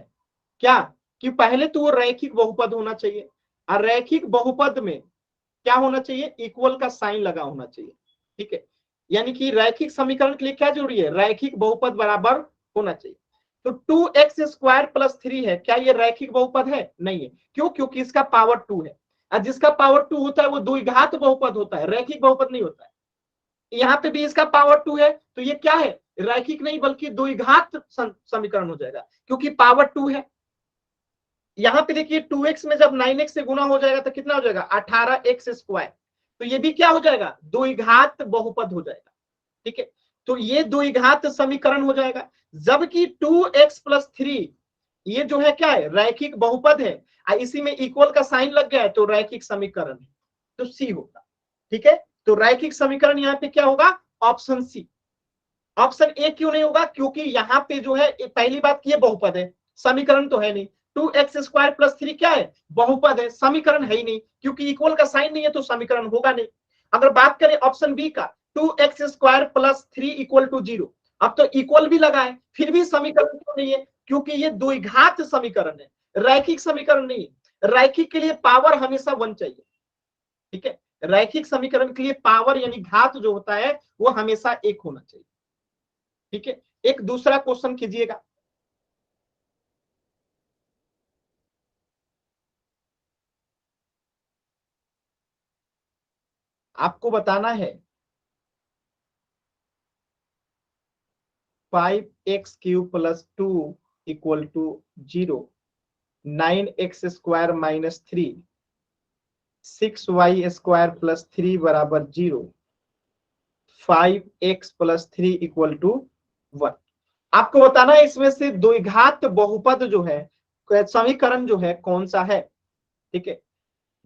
S1: क्या कि पहले तो वो रैखिक बहुपद होना चाहिए, और रैखिक बहुपद में क्या होना चाहिए? इक्वल का साइन लगा होना चाहिए, ठीक है? यानी कि रैखिक समीकरण के लिए क्या जरूरी है? रैखिक बहुपद बराबर होना चाहिए। तो 2x² + 3 है, क्या ये रैखिक बहुपद है? नहीं है। क्यों? क्योंकि इसका पावर 2 है, और जिसका पावर 2 होता है वो द्विघात बहुपद होता है, रैखिक बहुपद नहीं होता है। यहाँ पे भी इसका पावर 2 है तो ये क्या है? रैखिक नहीं बल्कि द्विघात समीकरण हो जाएगा, क्योंकि पावर 2 है। यहाँ पे देखिए 2x में जब 9x से गुना हो जाएगा तो कितना हो जाएगा? 18x²। तो ये भी क्या हो जाएगा? द्विघात बहुपद हो जाएगा, ठीक है? तो ये द्विघात समीकरण हो जाएगा। जबकि 2x + 3 ये जो है क्या है? रैखिक बहुपद है, इसी में इक्वल का साइन लग गया है तो रैखिक समीकरण है, तो सी होगा। ठीक है, तो रैखिक समीकरण यहाँ पे क्या होगा, ऑप्शन सी। ऑप्शन ए क्यों नहीं होगा, क्योंकि यहाँ पे जो है पहली बात की बहुपद है, समीकरण तो है नहीं। 2x² + 3 क्या है, बहुपद है, समीकरण है ही नहीं, क्योंकि इक्वल का साइन नहीं है तो समीकरण होगा नहीं। अगर बात करें ऑप्शन बी का, 2x² + 3 = 0, अब तो इक्वल भी लगा है, फिर भी समीकरण क्यों नहीं है, क्योंकि ये द्विघात समीकरण है, रैखिक समीकरण नहीं है। रैखिक के लिए पावर हमेशा 1 चाहिए। ठीक है, रैखिक समीकरण के लिए पावर यानी घात जो होता है वो हमेशा 1 होना चाहिए। ठीक है, एक दूसरा क्वेश्चन कीजिएगा। आपको बताना है 5x³ + 2 = 0, 9x² - 3, 6y² + 3 = 0, 5x + 3 = 1। आपको बताना है इसमें से द्विघात बहुपद जो है, समीकरण जो है कौन सा है। ठीक है,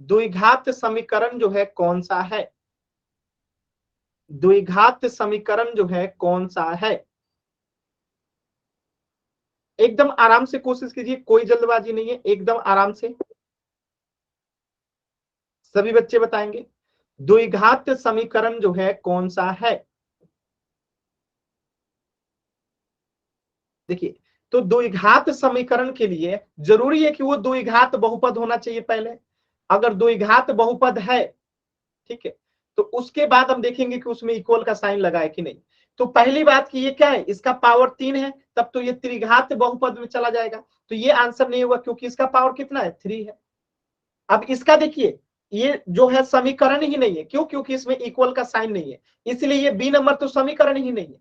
S1: द्विघात समीकरण जो है कौन सा है, द्विघात समीकरण जो है कौन सा है। एकदम आराम से कोशिश कीजिए, कोई जल्दबाजी नहीं है, एकदम आराम से सभी बच्चे बताएंगे द्विघात समीकरण जो है कौन सा है। देखिए, तो द्विघात समीकरण के लिए जरूरी है कि वो द्विघात बहुपद होना चाहिए पहले। अगर द्विघात बहुपद है, ठीक है, तो उसके बाद हम देखेंगे कि उसमें इक्वल का साइन लगा है कि नहीं। तो पहली बात कि ये क्या है, इसका पावर 3 है, तब तो ये त्रिघात बहुपद में चला जाएगा, तो ये आंसर नहीं होगा क्योंकि इसका पावर कितना है, 3 है। अब इसका देखिए, ये जो है समीकरण ही नहीं है, क्यों, क्योंकि इसमें इक्वल का साइन नहीं है, इसलिए ये बी नंबर तो समीकरण ही नहीं है।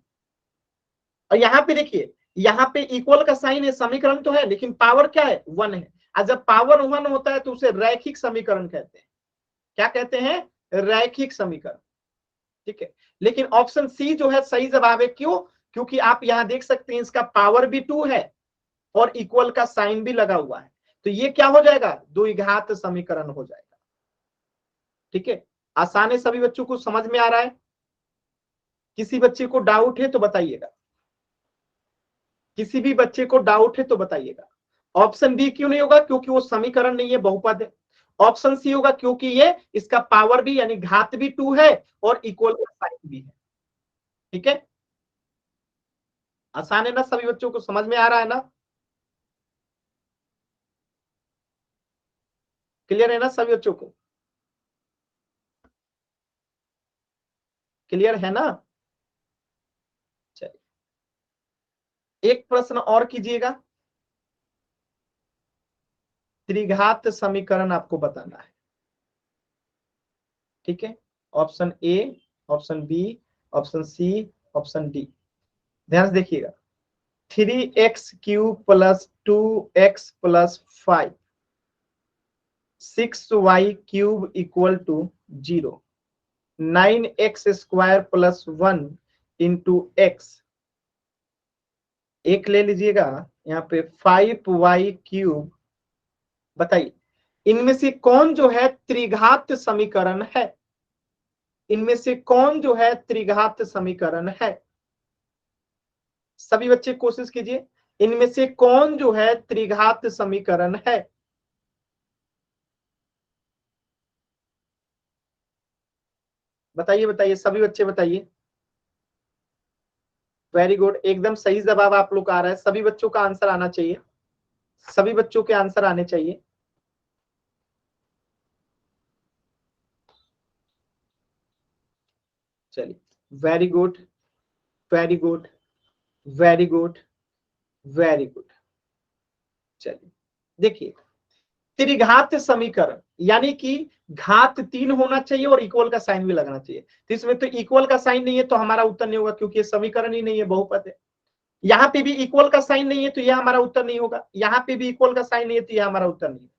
S1: और यहाँ पे देखिए, यहाँ पे इक्वल का साइन है, समीकरण तो है, लेकिन पावर क्या है, 1 है। और जब पावर 1 होता है तो उसे रैखिक समीकरण कहते हैं। क्या कहते हैं, रैखिक समीकरण। ठीक है, लेकिन ऑप्शन सी जो है सही जवाब है, क्यों, क्योंकि आप यहां देख सकते हैं इसका पावर भी 2 है और इक्वल का साइन भी लगा हुआ है, तो ये क्या हो जाएगा, द्विघात समीकरण हो जाएगा। ठीक है, आसान है, सभी बच्चों को समझ में आ रहा है। किसी बच्चे को डाउट है तो बताइएगा, किसी भी बच्चे को डाउट है तो बताइएगा। ऑप्शन बी क्यों नहीं होगा, क्योंकि वो समीकरण नहीं है, बहुपद है। ऑप्शन सी होगा क्योंकि ये इसका पावर भी यानी घात भी 2 है और इक्वल का साइन भी है। ठीक है, आसान है ना, सभी बच्चों को समझ में आ रहा है ना, क्लियर है ना सभी बच्चों को, क्लियर है ना। चलिए एक प्रश्न और कीजिएगा, त्रिघात समीकरण आपको बताना है। ठीक है, option A, option B, option C, option D, ध्यान से देखिएगा। 3x³ + 2x + 5, 6y³ = 0, 9x² + 1 × x, एक ले लीजिएगा यहाँ पे 5y³। बताइए इनमें से कौन जो है त्रिघात समीकरण है, इनमें से कौन जो है त्रिघात समीकरण है। सभी बच्चे कोशिश कीजिए, इनमें से कौन जो है त्रिघात समीकरण है। बताइए बताइए सभी बच्चे बताइए। वेरी गुड, एकदम सही जवाब आप लोग का आ रहा है, सभी बच्चों का आंसर आना चाहिए, सभी बच्चों के आंसर आने चाहिए। चलिए, very good, very good, very good, very good. चलिए देखिए, त्रिघात समीकरण यानी कि घात 3 होना चाहिए और इक्वल का साइन भी लगना चाहिए, तो इसमें तो इक्वल का साइन नहीं है तो हमारा उत्तर नहीं होगा, क्योंकि ये समीकरण ही नहीं है, बहुपद है। यहाँ पे भी इक्वल का साइन नहीं है तो यह हमारा उत्तर नहीं होगा, यहाँ पे भी इक्वल का साइन नहीं है तो यह हमारा उत्तर नहीं होगा।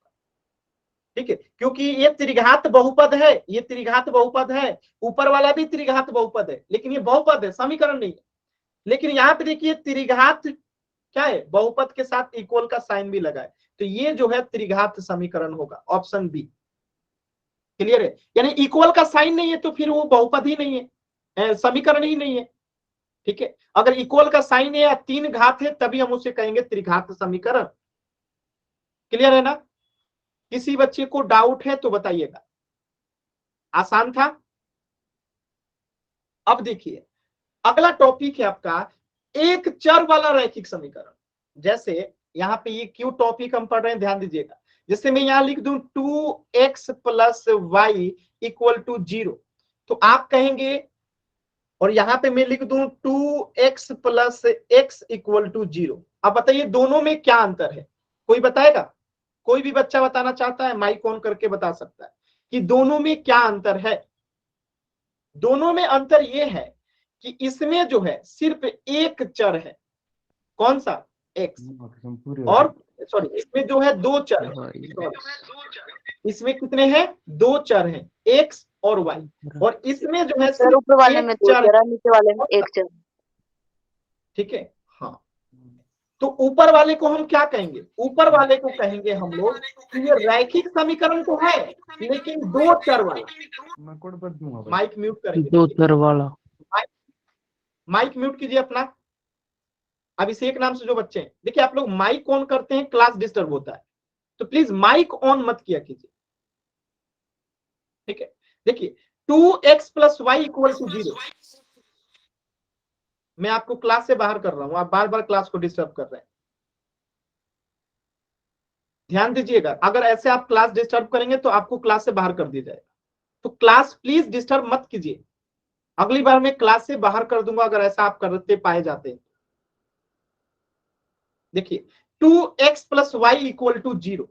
S1: ठीक है, क्योंकि ये त्रिघात बहुपद है, ये त्रिघात बहुपद है, ऊपर वाला भी त्रिघात बहुपद है, लेकिन ये बहुपद है, समीकरण नहीं है। लेकिन यहाँ पे देखिए त्रिघात क्या है, बहुपद के साथ इक्वल का साइन भी लगा है, तो ये जो है त्रिघात समीकरण होगा, ऑप्शन बी। क्लियर है? यानी इक्वल का साइन नहीं है तो फिर वो बहुपद ही नहीं है, समीकरण ही नहीं है। ठीक है, अगर इक्वल का साइन है या तीन घात है तभी हम उसे कहेंगे त्रिघात समीकरण। क्लियर है ना? किसी बच्चे को डाउट है तो बताइएगा। आसान था? अब देखिए अगला टॉपिक है आपका एक चर वाला रैखिक समीकरण। जैसे यहाँ पे ये क्यों टॉपिक हम पढ़ रहे हैं ध्यान दीजिएगा। जैसे मैं यहां लिख दूं 2x plus Y equal to 0, तो आप कहेंगे, और यहां पे मैं लिख दूं 2x plus x equal to 0। अब बताइए दोनों में क्या अंतर है? कोई बताएगा? कोई भी बच्चा बताना चाहता है माइक ऑन करके बता सकता है कि दोनों में क्या अंतर है। दोनों में अंतर यह है कि इसमें जो है सिर्फ एक चर है। कौन सा? x। और सॉरी इसमें जो है दो चर है। इसमें कितने हैं? दो चर हैं, x और y। और इसमें जो है
S2: सर ऊपर वाले
S1: सिर्फ
S2: में
S1: एक
S2: दो
S1: चर
S2: चर है, नीचे वाले में एक चर।
S1: ठीक है, हाँ। तो ऊपर वाले को हम क्या कहेंगे? ऊपर वाले को कहेंगे हम लोग कि ये रैखिक समीकरण तो है लेकिन दो चर वाला। माइक म्यूट करेंगे,
S3: दो चर वाला।
S1: माइक म्यूट कीजिए अपना। अभिषेक नाम से जो बच्चे हैं, देखिए आप लोग माइक ऑन करते हैं क्लास डिस्टर्ब होता है, तो प्लीज माइक ऑन मत किया कीजिए। ठीक है, देखिए 2x plus Y equal to 0। मैं आपको क्लास से बाहर कर रहा हूं, आप बार बार क्लास को डिस्टर्ब कर रहे हैं। ध्यान दीजिएगा, अगर ऐसे आप क्लास डिस्टर्ब करेंगे तो आपको क्लास से बाहर कर दिया जाएगा। तो क्लास प्लीज डिस्टर्ब मत कीजिए। अगली बार मैं क्लास से बाहर कर दूंगा अगर ऐसा आप करते पाए जाते हैं। देखिए 2x plus Y equal to 0,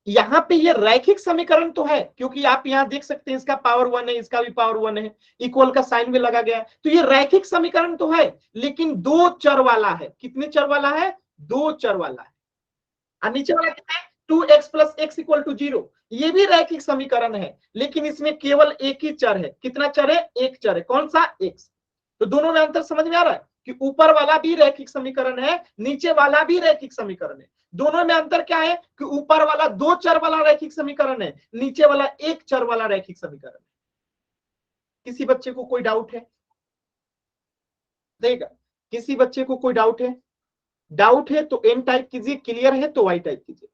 S1: यहां पे ये रैखिक समीकरण तो है क्योंकि आप यहां देख सकते हैं इसका पावर 1 है, इसका भी पावर 1 है, इक्वल का साइन भी लगा गया है, तो ये रैखिक समीकरण तो है लेकिन दो चर वाला है। कितने चर वाला है? दो चर वाला है। और नीचे वाला कितना है? 2x plus x equal to 0। ये भी रैखिक समीकरण है लेकिन इसमें केवल एक ही चर है। कितना चर है? एक चर है। कौन सा? x। तो दोनों में अंतर समझ में आ रहा है कि ऊपर वाला भी रैखिक समीकरण है, नीचे वाला भी रैखिक समीकरण है। दोनों में अंतर क्या है कि ऊपर वाला दो चर वाला रैखिक समीकरण है, नीचे वाला एक चर वाला रैखिक समीकरण है। किसी बच्चे को कोई डाउट है? देगा किसी बच्चे को कोई डाउट है? डाउट है तो एन टाइप कीजिए, क्लियर है तो वाई टाइप कीजिए।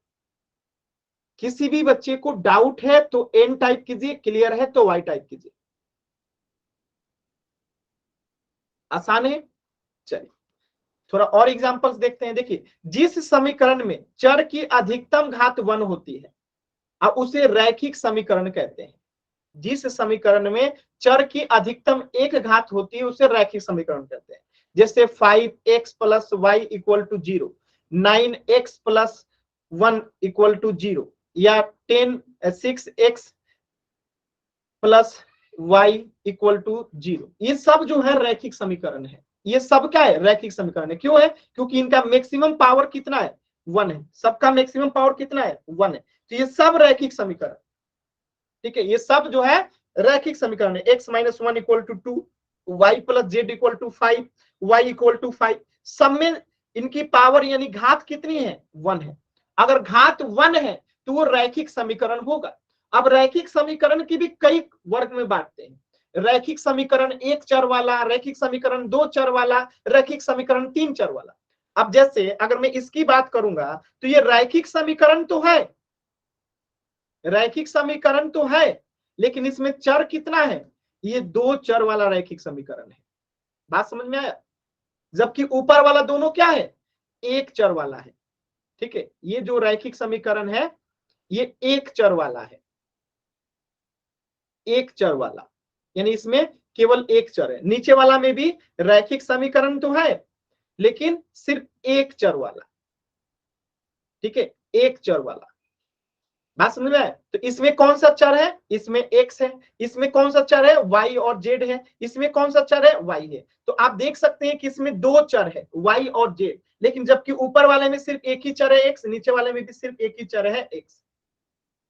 S1: किसी भी बच्चे को डाउट है तो एन टाइप कीजिए, क्लियर है तो वाई टाइप कीजिए। आसान है? चलिए थोड़ा और एग्जांपल्स देखते हैं। देखिए जिस समीकरण में चर की अधिकतम घात 1 होती है अब उसे रैखिक समीकरण कहते हैं। जिस समीकरण में चर की अधिकतम एक घात होती है उसे रैखिक समीकरण कहते हैं। जैसे 5x plus Y equal to 0, 9x plus 1 equal to 0, या 6x plus Y equal to 0। ये सब जो है रैखिक समीकरण है। ये सब क्या है? रैखिक समीकरण है। क्यों है? क्योंकि इनका मैक्सिमम पावर कितना है? 1 है। सबका मैक्सिमम पावर कितना है? 1 है। तो ये सब रैखिक समीकरण, ठीक है, ये सब जो है रैखिक समीकरण है। x minus 1 equal to 2, Y plus Z equal to 5, Y equal to 5। सब में इनकी पावर यानी घात कितनी है? 1 है। अगर घात 1 है तो वो रैखिक समीकरण होगा। अब रैखिक समीकरण की भी कई वर्ग में बांटते हैं। रैखिक समीकरण एक चर वाला, रैखिक समीकरण दो चर वाला, रैखिक समीकरण तीन चर वाला। अब जैसे अगर मैं इसकी बात करूंगा तो ये रैखिक समीकरण तो है, रैखिक समीकरण तो है लेकिन इसमें चर कितना है? ये दो चर वाला रैखिक समीकरण है। बात समझ में आया? जबकि ऊपर वाला दोनों क्या है? एक चर वाला है। ठीक है, ये जो रैखिक समीकरण है ये एक चर वाला है, एक चर वाला, यानी इसमें केवल एक चर है। नीचे वाला में भी रैखिक समीकरण तो है लेकिन सिर्फ एक चर वाला। ठीक है, एक चर वाला। बात समझ में आए? तो इसमें कौन सा चर है? इसमें x है। इसमें कौन सा चर है? y और z है। इसमें कौन सा चर है? y है। तो आप देख सकते हैं कि इसमें दो चर है, y और z, लेकिन जबकि ऊपर वाले में सिर्फ एक ही चर है x, नीचे वाले में भी सिर्फ एक ही चर है x।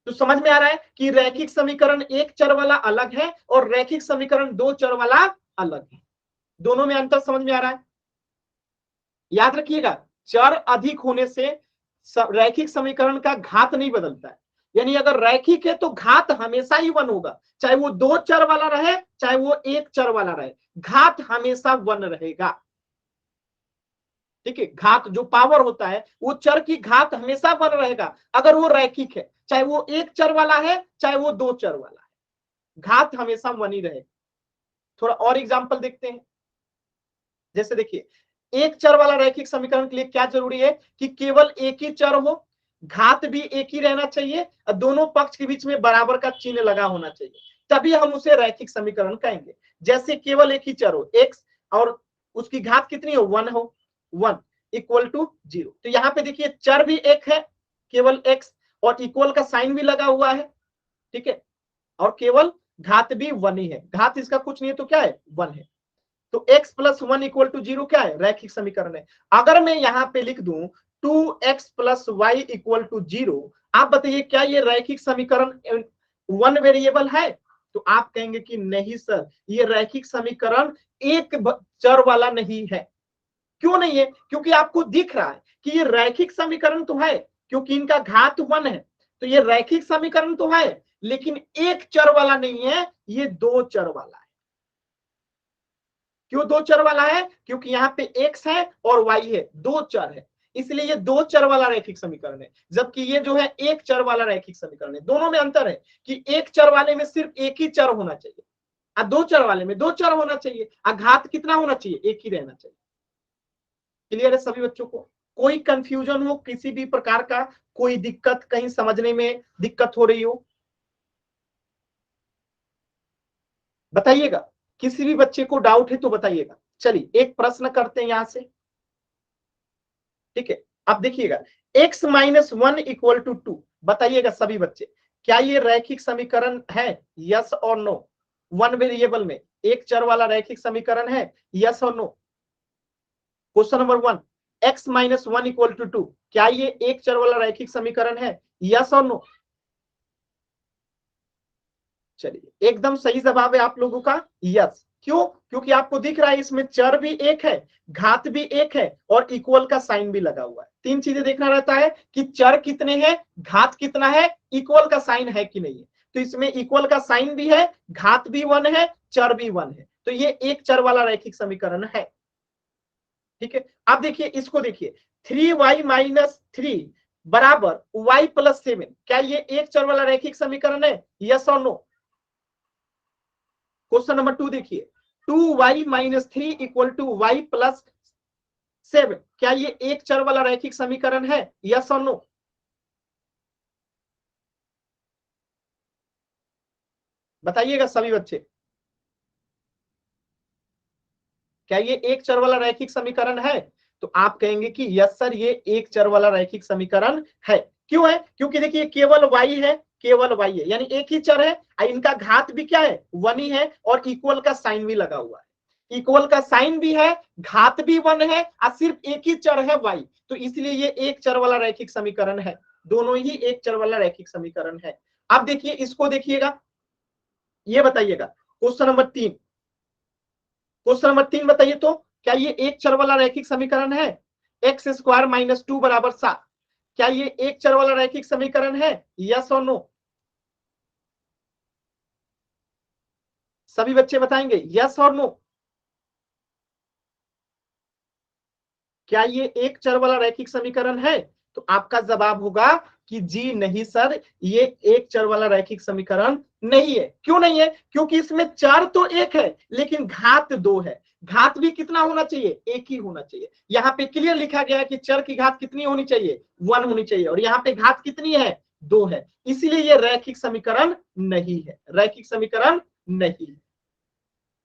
S1: तो समझ में आ रहा है कि रैखिक समीकरण एक चर वाला अलग है और रैखिक समीकरण दो चर वाला अलग है। दोनों में अंतर समझ में आ रहा है? याद रखिएगा, चर अधिक होने से रैखिक समीकरण का घात नहीं बदलता है, यानी अगर रैखिक है तो घात हमेशा ही 1 होगा, चाहे वो 2 चर वाला रहे चाहे वो 1 चर वाला रहे, घात हमेशा 1 रहेगा। ठीक है, घात जो पावर होता है वो चर की घात हमेशा 1 रहेगा अगर वो रैखिक है, चाहे वो 1 चर वाला है चाहे वो 2 चर वाला है, घात हमेशा 1 ही रहेगा। थोड़ा और एग्जांपल देखते हैं। जैसे देखिए, एक चर वाला रैखिक समीकरण के लिए क्या जरूरी है कि केवल एक ही चर हो, घात भी एक ही रहना चाहिए और दोनों पक्ष के बीच में बराबर का चिन्ह लगा होना चाहिए, तभी हम उसे रैखिक समीकरण कहेंगे। जैसे केवल एक ही चर हो x और उसकी घात कितनी हो 1 हो, 1 इक्वल टू 0। तो यहाँ पे देखिए चर भी एक है केवल x और इक्वल का साइन भी लगा हुआ है, ठीक है, और केवल घात भी 1 ही है, घात इसका कुछ नहीं है तो क्या है 1 है। तो x प्लस 1 इक्वल टू 0 क्या है, रैखिक समीकरण है। अगर मैं यहां पे लिख दूं 2x plus Y equal to 0, आप बताइए क्या ये रैखिक समीकरण 1 वेरिएबल है? तो आप कहेंगे कि नहीं सर, ये रैखिक समीकरण एक चर वाला नहीं है। क्यों नहीं है? क्योंकि आपको दिख रहा है कि ये रैखिक समीकरण तो है, क्योंकि इनका घात 1 है, तो ये रैखिक समीकरण तो है, लेकिन एक चर वाला नहीं है, ये 2 चर वाला है। क्यों 2 चर वाला है? क्योंकि यहाँ पे x है और y है, 2 चर है, इसलिए ये 2 चर वाला रैखिक समीकरण है, जबकि ये जो है 1 चर वाला रैखिक समीकरण है। दोनों में अंतर है कि 1 चर वाले में सिर्फ एक ही चर होना चाहिए और 2 चर वाले में 2 चर होना चाहिए और घात कितना होना चाहिए, एक ही रहना चाहिए। क्लियर है सभी बच्चों को? कोई कंफ्यूजन हो किसी भी प्रकार का, कोई दिक्कत, कहीं समझने में दिक्कत हो रही हो बताइएगा, किसी भी बच्चे को डाउट है तो बताइएगा। चलिए एक प्रश्न करते हैं यहां से, ठीक है। अब देखिएगा x माइनस 1 इक्वल टू 2, बताइएगा सभी बच्चे क्या ये रैखिक समीकरण है, यस और नो? 1 वेरिएबल में एक चर वाला रैखिक समीकरण है, यस और no? Question number 1, x minus 1 equal to 2, क्या ये एक चर वाला रैखिक समीकरण है, यस और नो? चलिए एकदम सही जवाब है आप लोगों का यस। क्यों? क्योंकि आपको दिख रहा है इसमें चर भी एक है, घात भी एक है और इक्वल का साइन भी लगा हुआ है। 3 चीजें देखना रहता है कि चर कितने हैं, घात कितना है, इक्वल का साइन है कि नहीं है। तो इसमें इक्वल का साइन भी है, घात भी 1 है, चर भी 1 है, तो ये एक चर वाला रैखिक समीकरण है। ठीक है, अब देखिए इसको देखिए 3y माइनस 3 बराबर y प्लस 7, क्या ये एक चर वाला रैखिक समीकरण है, यस और नो? क्वेश्चन नंबर 2 देखिए 2y minus 3 equal to Y plus 7, क्या ये एक चर वाला रैखिक समीकरण है, यस और नो? बताइएगा सभी बच्चे, क्या ये एक चर वाला रैखिक समीकरण है? तो आप कहेंगे कि यस सर, ये एक चर वाला रैखिक समीकरण है। क्यों है? क्योंकि देखिए केवल y है, केवल y है, यानी एक ही चर है, इनका घात भी क्या है 1 ही है और इक्वल का साइन भी लगा हुआ है। इक्वल का साइन भी है, घात भी 1 है और सिर्फ एक ही चर है y, तो इसलिए ये एक चर वाला रैखिक समीकरण है। दोनों ही एक चर वाला रैखिक समीकरण है। अब देखिए इसको देखिएगा, ये बताइएगा क्वेश्चन नंबर 3, क्वेश्चन नंबर 3 बताइए तो क्या ये एक चर वाला रैखिक समीकरण है, एक्स स्क्वायर माइनस 2 बराबर 7, क्या ये एक चर वाला रैखिक समीकरण है, यस और नो? सभी बच्चे बताएंगे यस और नो। क्या ये एक चर वाला रैखिक समीकरण है? तो आपका जवाब होगा कि जी नहीं सर, ये एक चर वाला रैखिक समीकरण नहीं है। क्यों नहीं है? क्योंकि इसमें चर तो एक है लेकिन घात 2 है। घात भी कितना होना चाहिए, एक ही होना चाहिए। यहाँ पे क्लियर लिखा गया है कि चर की घात कितनी होनी चाहिए, 1 होनी चाहिए, और यहाँ पे घात कितनी है, 2 है, इसीलिए ये रैखिक समीकरण नहीं है, रैखिक समीकरण नहीं है।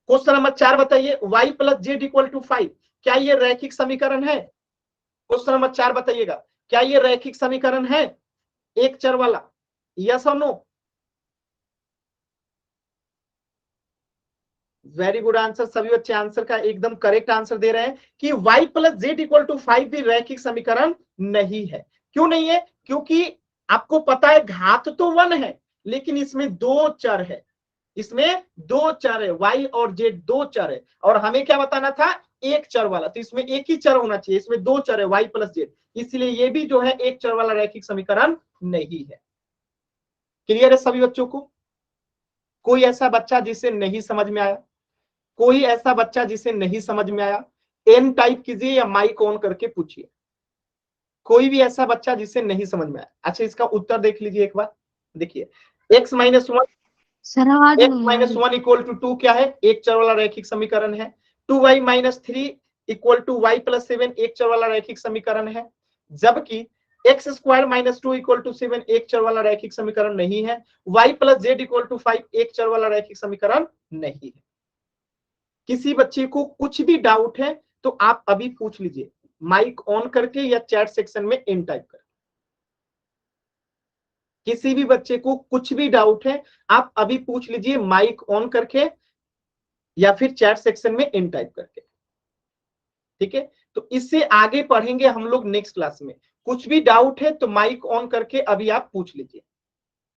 S1: क्वेश्चन नंबर 4 बताइए y plus Z equal to 5, क्या ये रैखिक समीकरण है? क्वेश्चन नंबर 4 बताइएगा, क्या ये रैखिक समीकरण है एक चर वाला, यस और नो? वेरी गुड आंसर, सभी बच्चे आंसर का एकदम करेक्ट आंसर दे रहे हैं कि y plus Z equal to 5 भी रैखिक समीकरण नहीं है। क्यों नहीं है? क्योंकि आपको पता है घात तो 1 है लेकिन इसमें 2 चर है, इसमें 2 चर है, y और z 2 चर है, और हमें क्या बताना था, एक चर वाला, तो इसमें एक ही चर होना चाहिए, इसमें दो चर है y प्लस जेड, इसलिए ये भी जो है एक चर वाला रैखिक समीकरण नहीं है। क्लियर है सभी बच्चों को? कोई ऐसा बच्चा जिसे नहीं समझ में आया? कोई ऐसा बच्चा जिसे नहीं समझ में आया? एन टाइप कीजिए या माइक ऑन करके पूछिए। कोई भी ऐसा बच्चा जिसे नहीं समझ में आया? अच्छा, इसका उत्तर देख लीजिए एक बार। देखिए x माइनस वन,
S3: सर आवाज
S1: x
S3: नहीं आ
S1: माइनस
S3: रही।
S1: वन इक्वल टू 2 क्या है? एक चर वाला रैखिक समीकरण है। 2y minus 3 equal to y plus 7 एक चर वाला रैखिक समीकरण है। जबकि X square minus 2 equal to 7 एक चर वाला रैखिक समीकरण नहीं है। y plus Z equal to 5 एक चर वाला रैखिक समीकरण नहीं है। किसी बच्चे को कुछ भी डाउट है तो आप अभी पूछ लीजिए, माइक ऑन करके या चैट सेक्शन में इन टाइप कर। किसी भी बच्चे को कुछ भी डाउट है आप अभी पूछ लीजिए, माइक ऑन करके या फिर चैट सेक्शन में इन टाइप करके। ठीक है, तो इससे आगे पढ़ेंगे हम लोग नेक्स्ट क्लास में। कुछ भी डाउट है तो माइक ऑन करके अभी आप पूछ लीजिए।